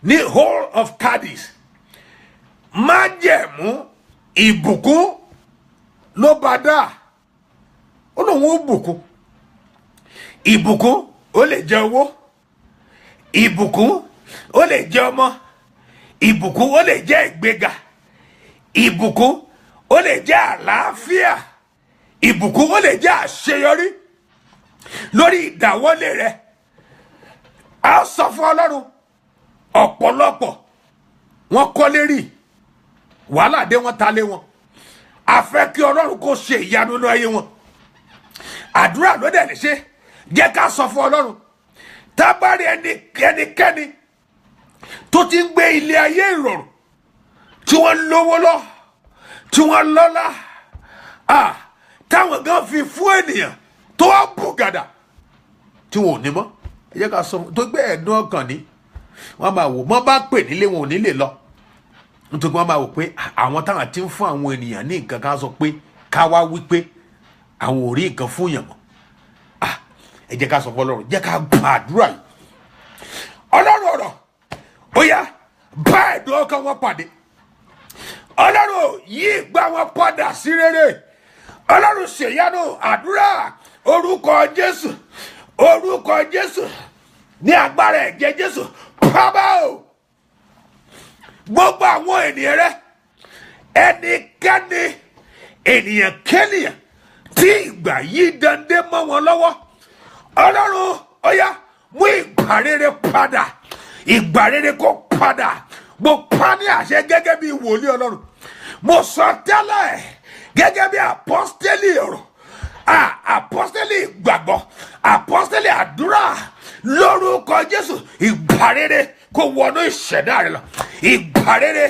ní Hall of Cadiz, májẹ̀mú ìbùkún ló bá dá. Ó lóun ó bùkún. Ìbùkún ó lè jẹ owó, ìbùkún ó lè jẹ ọmọ, ìbùkún ó lè jẹ ìgbéga, ìbùkún ó lè jẹ àlàáfíà, ìbùkún ó lè jẹ àṣeyọrí lórí ìdáwọ́lé rẹ. A sọ fún Ọlọ́run, ọ̀pọ̀lọpọ̀ wọn kọ́lé rí, wàhálà dé wọn ta lé wọn. A fẹ́ kí Ọlọ́run kó ṣe ìyanu nínú ayé wọn. Àdúrà ló dẹ̀ lè ṣe. Jẹ́ ká sọ fún Ọlọ́run, tá bá rí ẹnikẹ́ni tó ti ń gbé ilé ayé ìrọ̀rùn, tí wọ́n lówó lọ, tí wọ́n lọ́lá, táwọn gan fi fún ènìyàn tó wá bùgàdà tí wọn ò ní mọ́. Ẹ jẹ́ ká sọ fún, tó gbé ẹ̀dùn ọkàn ní, wọ́n máa wò, wọ́n bá pè nílé wọn ò ní lè lọ. Nítorí wọ́n máa wò pé àwọn táwọn ti ń fún àwọn ènìyàn ní nǹkan, ká sọ pé ká wá wí pé àwọn ò rí nǹkan fún yàn mọ́. Ẹ jẹ́ ká sọ fún Ọlọ́run, jẹ́ ká gbàdúrà yìí. Ọlọ́run ọ̀rọ̀, ó yá bá ẹ̀dùn ọkàn wọn pàdé. Ọlọ́run yí ìgbà wọn padà sí rere. Ọlọ́run ṣèyanu. Àdúrà orúkọ Jésù, orúkọ Jésù, ní agbára ẹ̀jẹ̀ Jésù. Bàbá o, gbogbo àwọn ènìyàn rẹ, ẹnikẹ́ni, ènìyàn kẹ́nìyàn tí ìgbà yìí dande mọ́ wọn lọ́wọ́, Ọlọ́run ó yá mú ìgbà rere padà, ìgbà rere kó padà. Mo pa ní àṣẹ gẹ́gẹ́ bí wòlíì Ọlọ́run, mo sọ tẹ́lẹ̀ gẹ́gẹ́ bí apọ́stélì ọ̀rọ̀, apọ́stélì ìgbàgbọ́, apọ́stélì àdúrà, lórúkọ Jésù. Ìgbà rere kó wọnú ìṣẹ̀dá rẹ lọ, ìgbà rere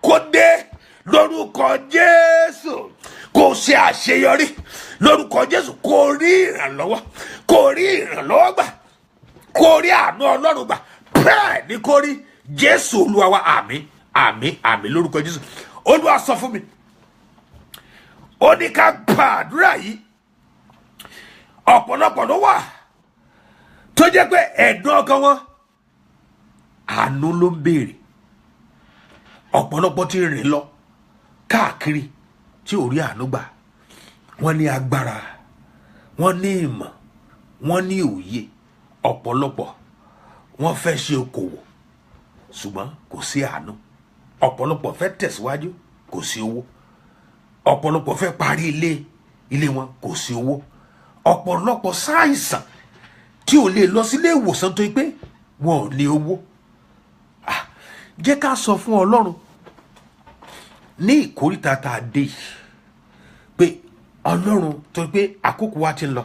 kó dé lórúkọ Jésù. Kó ṣe àṣeyọrí lórúkọ Jésù. Kó rí ìrànlọ́wọ́, kó rí ìrànlọ́wọ́ gbà, kó rí àánú Ọlọ́run gbà. Bẹ́ẹ̀ ni kó rí. Jésù Olúwa wa, àmín àmín àmín lórúkọ Jésù. Olúwa sọ fún mi, ó ní ká gbàdúrà yìí. Ọ̀pọ̀lọpọ̀ ló wà tó jẹ́ pé ẹ̀dùn ọkàn wọn àánú ló ń béèrè. Ọ̀pọ̀lọpọ̀ ti rìn lọ káàkiri tí ò rí àánú gbà. Wọ́n ní agbára, wọ́n ní ìmọ̀, wọ́n ní òye. Ọ̀pọ̀lọpọ̀ wọ́n fẹ́ ṣe okòwò ṣùgbọ́n kò sí àánú. Ọ̀pọ̀lọpọ̀ fẹ́ tẹ̀síwájú, kò sí owó. Ọ̀pọ̀lọpọ̀ fẹ́ parí ilé wọn, kò sí owó. Ọ̀pọ̀lọpọ̀ ṣàìsàn tí ò lè lọ sílé ìwòsàn tó pé wọn ò ní owó. Jẹ́ ká sọ fún Ọlọ́run ní ìkóríta tá a dé yìí pé Ọlọ́run, tó pé àkókò wa ti ń lọ.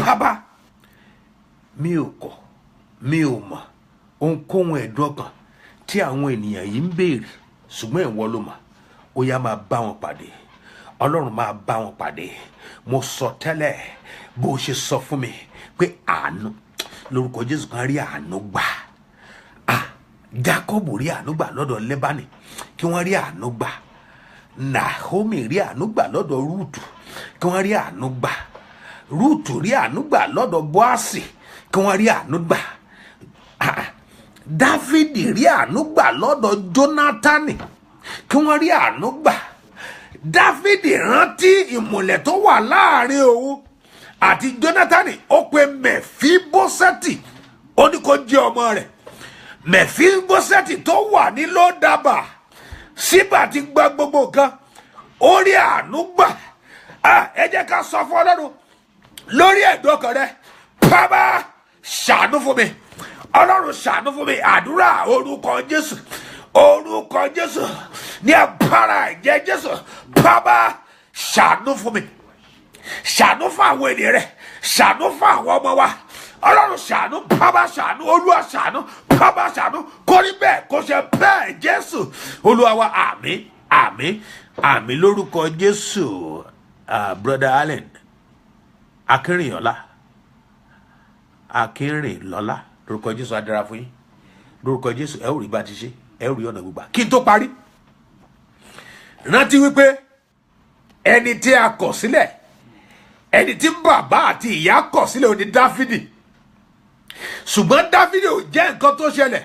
Bàbá, mi ò kọ̀, mi ò mọ̀ ohunkóhun ẹ̀dùn ọkàn tí àwọn ènìyàn yìí ń béèrè, ṣùgbọ́n ìwọ ló mọ̀. Ó yá máa bá wọn pàdé. Ọlọ́run máa bá wọn pàdé. Mo sọ tẹ́lẹ̀ bó ṣe sọ fún mi pé àánú lórúkọ Jésù kan rí àánú gbà. Jákọ́bù rí àánú gbà lọ́dọ̀ Lẹ́bánì, kí wọ́n rí àánú gbà. Naomi rí àánú gbà lọ́dọ̀ Rúùtù, kí wọ́n rí àánú gbà. Rúùtù rí àánú gbà lọ́dọ̀ Bóásì, kí wọ́n rí àánú gbà. Dáfídì rí àánú gbà lọ́dọ̀ Jónátánì, kí wọ́n rí àánú gbà. Dáfídì rántí ìmùlẹ̀ tó wà láàrin òun àti Jónátánì. Ó pe Mẹ̀fíbósẹ́tì, ó ní kó jẹ́ ọmọ rẹ̀. Mẹ̀fíbósẹ́tì tó wà ní Lódàbà, Síbà ti gba gbogbo nǹkan, ó rí àánú gbà. Ẹ jẹ́ ká sọ fún Ọlọ́run lórí ẹ̀dùn ọkàn rẹ. Bàbá, ṣàánú fún mi. Ọlọ́run ṣàánú fún mi. Àdúrà orúkọ Jésù, orúkọ Jésù. ní agbára ẹ̀jẹ̀ Jésù. Bàbá ṣàánú fún mi, ṣàánú fún àwọn ènìyàn rẹ̀, ṣàánú fún àwọn ọmọ wa. Ọlọ́run ṣàánú, bàbá ṣàánú, Olúwa ṣàánú, bàbá ṣàánú. Kó rí bẹ́ẹ̀, kó ṣe bẹ́ẹ̀ Jésù Olúwa wa. Àmín, àmín, àmín lórúkọ Jésù. Brother Allen Akínrìnlọ́lá lórúkọ Jésù á dára fún yín. Lórúkọ Jésù ẹ ó rí bá ti ṣe, ẹ ó rí ọ̀nà gbogbo. Kí n tó parí, rántí wípé ẹni tí a kọ̀ sílẹ̀, ẹni tí bàbá àti ìyá kọ̀ sílẹ̀ ò ní Dáfídì. Ṣùgbọ́n Dáfídì ò jẹ́ nǹkan tó ṣẹlẹ̀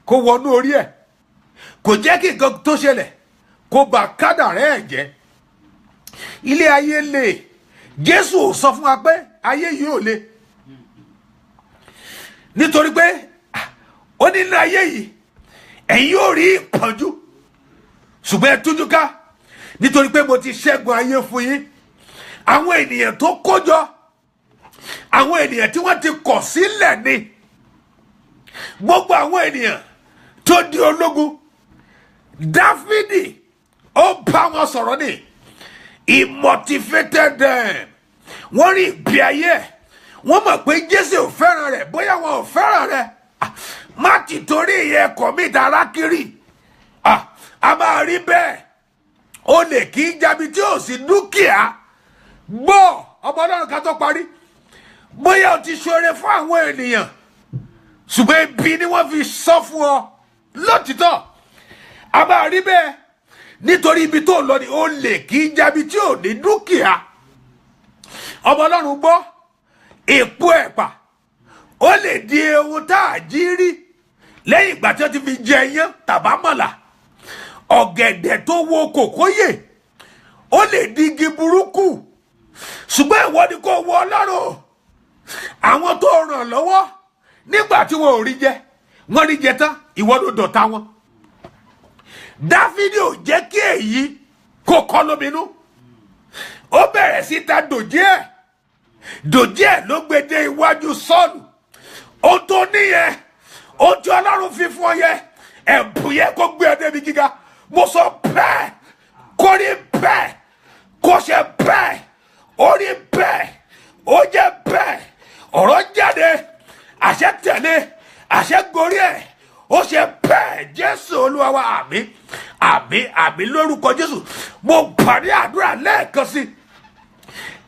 kó wọnú orí ẹ̀, kò jẹ́ kí nǹkan tó ṣẹlẹ̀ kó bà kádàrá ẹ̀ jẹ́. Ilé ayé le, Jésù ò sọ fún wa pé ayé yìí ò le, nítorí pé ó ní ní ayé yìí ẹ̀yin yóò rí ìpọ́njú, ṣùgbọ́n ẹ tújú ká, nítorí pé mo ti ṣẹ́gun ayé fún yín. Àwọn ènìyàn tó kójọ, àwọn ènìyàn tí wọ́n ti kọ̀ sílẹ̀ ni, gbogbo àwọn ènìyàn tó di ológun. Dáfídì ó bá wọn sọ̀rọ̀ ni, he motivated them. Wọ́n rí ìgbé ayé ẹ̀, wọ́n mọ̀ pé Jésù ò fẹ́ràn rẹ̀, bóyá wọn ò fẹ́ràn rẹ̀, má ti torí ìyẹn kọ̀ mí dára kiri. A máa rí bẹ́ẹ̀, o lè kí í jábí tí ò sí dúkìá. Gbọ́ ọmọ Ọlọ́run ká tó parí, bóyá o ti ṣoore fún àwọn ènìyàn, ṣùgbọ́n ibi ni wọ́n fi sọ fún ọ. Lótìtọ́ a máa rí bẹ́ẹ̀, nítorí ibi tó lọ ni o lè kí í jábí tí ò ní dúkìá. Ọmọ Ọlọ́run gbọ́, èpo ẹ̀pà ó lè di ohun tá a jí rí lẹ́yìn ìgbà tí wọ́n ti fi jẹ iyán tàbámọ̀là. Ọ̀gẹ̀dẹ̀ tó wo kòkóyè ó lè di igi burúkú, ṣùgbọ́n ìwọ ni kò wọ Ọlọ́run. Àwọn tó ràn lọ́wọ́ nígbà tí wọn ò rí jẹ, wọ́n rí jẹ tán, ìwọ ló dọ̀tá wọn. Dáfídì ò jẹ́ kí èyí kó kọ́ lóminú, ó bẹ̀rẹ̀ sí ta dòjé ẹ̀ ló gbé dé iwájú Sọ́ọ̀lù. Ó tó níyẹn, ó tí Ọlọ́run fi fún ọ yẹ, ẹ̀bùn yẹ kó gbé ọ débi gíga. Mo sọ bẹ́ẹ̀, kó rí bẹ́ẹ̀, kó ṣe bẹ́ẹ̀, ó rí bẹ́ẹ̀, ó jẹ́ bẹ́ẹ̀. Ọ̀rọ̀ jáde, àṣẹ tẹ̀lé, àṣẹ gorí ẹ̀, ó ṣe bẹ́ẹ̀ Jésù Olúwa wa. Àmín, àmín, àmín lórúkọ Jésù. Mo parí àdúrà lẹ́ẹ̀kan sí.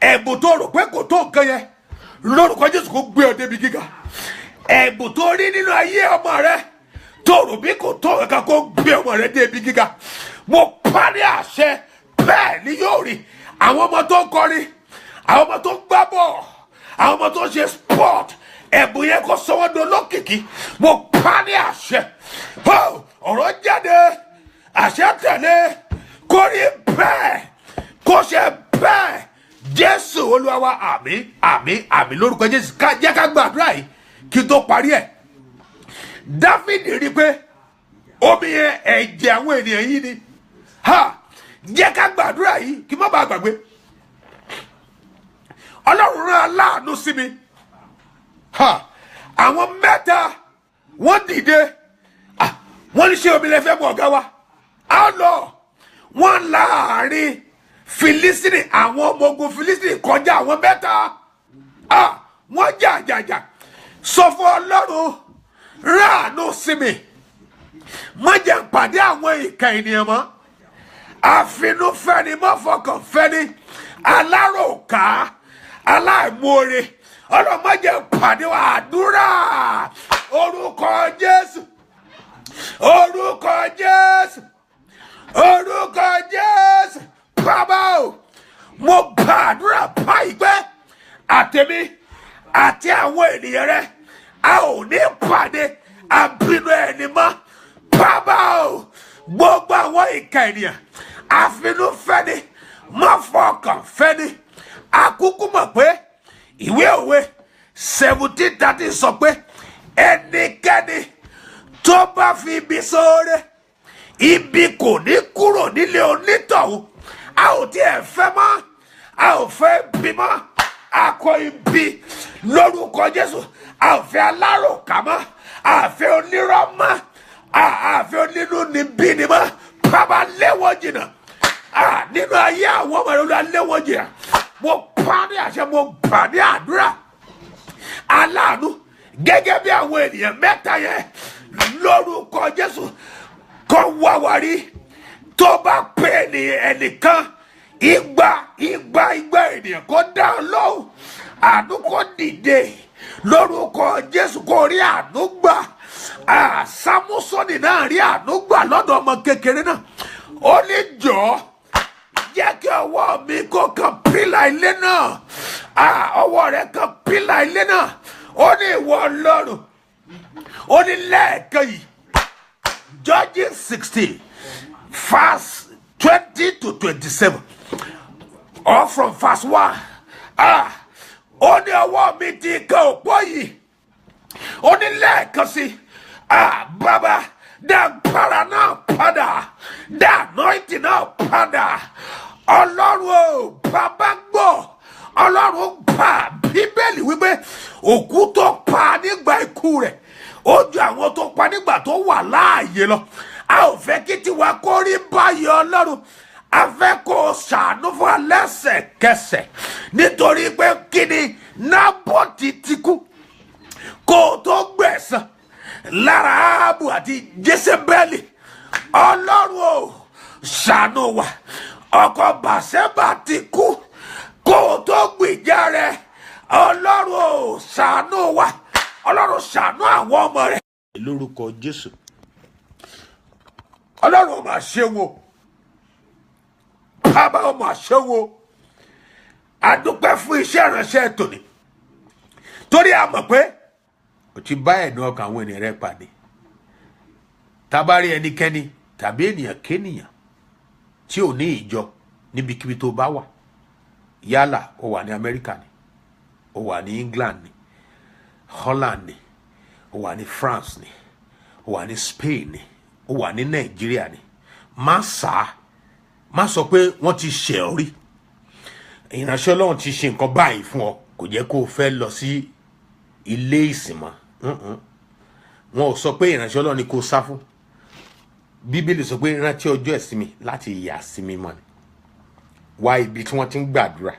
Ẹ̀bùn tó rò pé kò tó nǹkan yẹn, lórúkọ Jésù kó gbé ọ débi gíga. Ẹ̀bùn tó rí nínú ayé ọmọ rẹ tó rò bí kò tó nǹkan, kó gbé ọmọ rẹ débi gíga. Mo parí àṣẹ, bẹ́ẹ̀ ni yóò rí. Àwọn ọmọ tó ń kọrin, àwọn ọmọ tó ń gbá bọ̀, àwọn ọmọ tó ń ṣe sport, ẹ̀bùn yẹn kó sọ wọ́n dolókìkí. Mo parí àṣẹ, ọ̀rọ̀ jáde, àṣẹ tẹ̀lé, kó rí bẹ́ẹ̀, kó ṣe bẹ́ẹ̀ Jésù Olúwa wa. Àmín, àmín, àmín lórúkọ Jésù. Jẹ́ ká gbàdúrà yìí kí n tó parí ẹ̀. Dáfídì rí pé omi yẹn ẹ̀jẹ̀ àwọn ènìyàn yìí ni. Jẹ́ ká gbàdúrà yìí kí n má bàa gbàgbé. Ọlọ́run rán aláàánú sí mi. Àwọn mẹ́ta wọ́n dìde, wọ́n ní ṣé omi lè fẹ́ mú ọ̀gá wa. A lọ, wọ́n láàrin Filistini, àwọn ọmọ ogun Filistini kọjá àwọn mẹ́ta. Wọ́n jàjàjà, sọ fún Ọlọ́run ráàánú sí mi, má jẹ́ pàdé àwọn ìkà ènìyàn mọ́. Àfinúfẹ́ni, má fọkàn fẹ́ni, aláròká, aláìmoore. Ọlọ́run má jẹ́ pàdé wa. Àdúrà orúkọ Jésù, orúkọ Jésù, orúkọ Jésù. Bàbá o, mo gbàdúrà báyìí pé àtẹ̀mí àti àwọn ènìyàn rẹ a ò ní pàdé àbínú ẹni mọ́. Bàbá o, gbogbo àwọn ìkà ènìyàn, àfinúfẹ́ni, má fọkàn fẹ́ni. Àkúkú mọ̀ pé ìwé òwe 17:30 sọ pé ẹnikẹ́ni tó bá fi ibi sóore, ibi kò ní kúrò nílé onítọ̀hún. A ò tiẹ̀ fẹ́ mọ́, a ò fẹ́ bí mọ́, a kọ ibi lórúkọ Jésù. A ò fẹ́ aláròká mọ́, a fẹ́ onírọ́ mọ́, a fẹ́ onínúnibíni mọ́. bàbá lé wọn jìnnà nínú ayé àwọn ọmọ rẹ Olúwa lé wọn jìnnà. Mo pa ní àṣẹ, mo gbà ní àdúrà aláàánú gẹ́gẹ́ bí àwọn ènìyàn mẹ́ta yẹn lórúkọ Jésù kó wá wa rí. Tó bá pè ní ẹnìkan igba ènìyàn kó dá lóhùn, àánú kó dìde lórúkọ Jésù kó rí àánú gbà. Sámúsọ́nì náà rí àánú gbà lọ́dọ̀ ọmọ kékeré náà. Ó ní jọ̀ọ́ jẹ́ kí ọwọ́ mi kó kan pílà ilé náà. Ọwọ́ rẹ̀ kan pílà ilé náà. Ó ní ìwọ Ọlọ́run. Ó ní lẹ́ẹ̀kan yìí Judges 16 verse 20 to 27 or from verse 1. Ó ní ọwọ́ mi ti kan òpó yìí. Ó ní lẹ́ẹ̀kan sí bàbá dá agbára náà padà, dá anointing náà padà. Ọlọ́run o bàbá gbọ́, Ọlọ́run gbà. Bíbélì wípé òkú tó pa nígbà ikú rẹ̀ ó ju àwọn tó pa nígbà tó wà láàyè lọ. A ò fẹ́ kí tiwa kó rí báyìí Ọlọ́run. A fẹ́ kó o ṣàánú fún wa lẹ́sẹ̀kẹsẹ̀ nítorí pé kí ni Nábọ́tì ti kú kó o tó gbẹ̀san lára Áhábù àti Jésébẹ́lì. Ọlọ́run o ṣàánú wa. Ọkọ Bàṣẹ́bà ti kú kó o tó gbìjà rẹ̀. Ọlọ́run o ṣàánú wa. Ọlọ́run ṣàánú àwọn ọmọ rẹ̀ lórúkọ Jésù. Ọlọ́run ó máa ṣe wo, bàbá ó máa ṣe wo. A dúpẹ́ fún iṣẹ́ ìránṣẹ́ tòní torí a mọ̀ pé o ti bá ẹ̀dùn ọkàn àwọn ènìyàn rẹ pàdé. Tá bá rí ẹnikẹ́ni tàbí ènìyàn kéènìyàn tí ò ní ìjọ níbikíbi tó bá wà, yálà ó wà ní Amẹ́ríkà ni, ó wà ní England ni, Holland ni, ó wà ní France ni, ó wà ní Spain ni, ó wà ní Nàìjíríà ni, má sọ pé wọ́n ti ṣe ọ rí. Ìránṣẹ́ Ọlọ́run ti ṣe nǹkan báyìí fún ọ, kò jẹ́ kó o fẹ́ lọ sí ilé ìsìn mọ́. Wọn ò sọ pé ìránṣẹ́ Ọlọ́run ni kó sá fún. Bíbélì sọ pé rántí ọjọ́ ìsinmi láti yà sí mímọ́ ni. Wá ibi tí wọ́n ti ń gbàdúrà,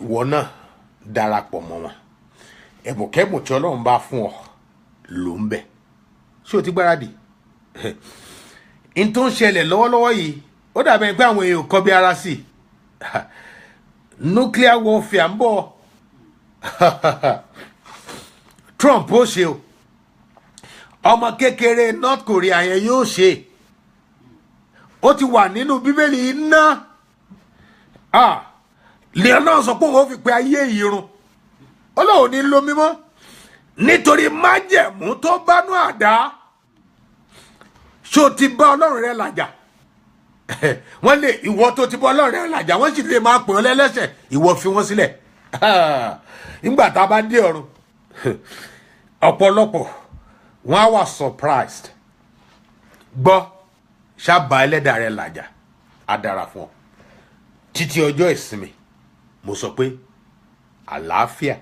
ìwọ náà darapọ̀ mọ́ wọn. Ẹ̀bùnkẹ́bùn tí Ọlọ́run bá fún ọ ló ń bẹ. Ṣé o ti gbáradì? In tó ń ṣẹlẹ̀ lọ́wọ́lọ́wọ́ yìí ó dàbẹ̀ pé àwọn èèyàn kọ́ bí ara sí. Nuclear warfare ń bọ̀. Trump ó ṣe o. Ọmọ kékeré North Korea yẹn yóò ṣe. Ó ti wà nínú Bíbélì iná. Lèèyàn náà sọ pé òun ó fi pe ayé ìrun. Ọlọ́run ní lo mímọ́ nítorí májẹ̀mú tó bánú àdá. Ṣó ti bá Ọlọ́run rẹ làjà? Wọ́n lè ìwọ tó ti bá Ọlọ́run rẹ làjà, wọ́n sì lè máa pè ọ́ lẹ́lẹ́ṣẹ̀, ìwọ fi wọ́n sílẹ̀. Nígbà tá a bá dé ọ̀run, ọ̀pọ̀lọpọ̀ wọ́n á wà surprised. Gbọ́ ṣàbà ẹlẹ́dàá rẹ làjà, á dára fún ọ. Títí ọjọ́ ìsinmi, mo sọ pé àlàáfíà.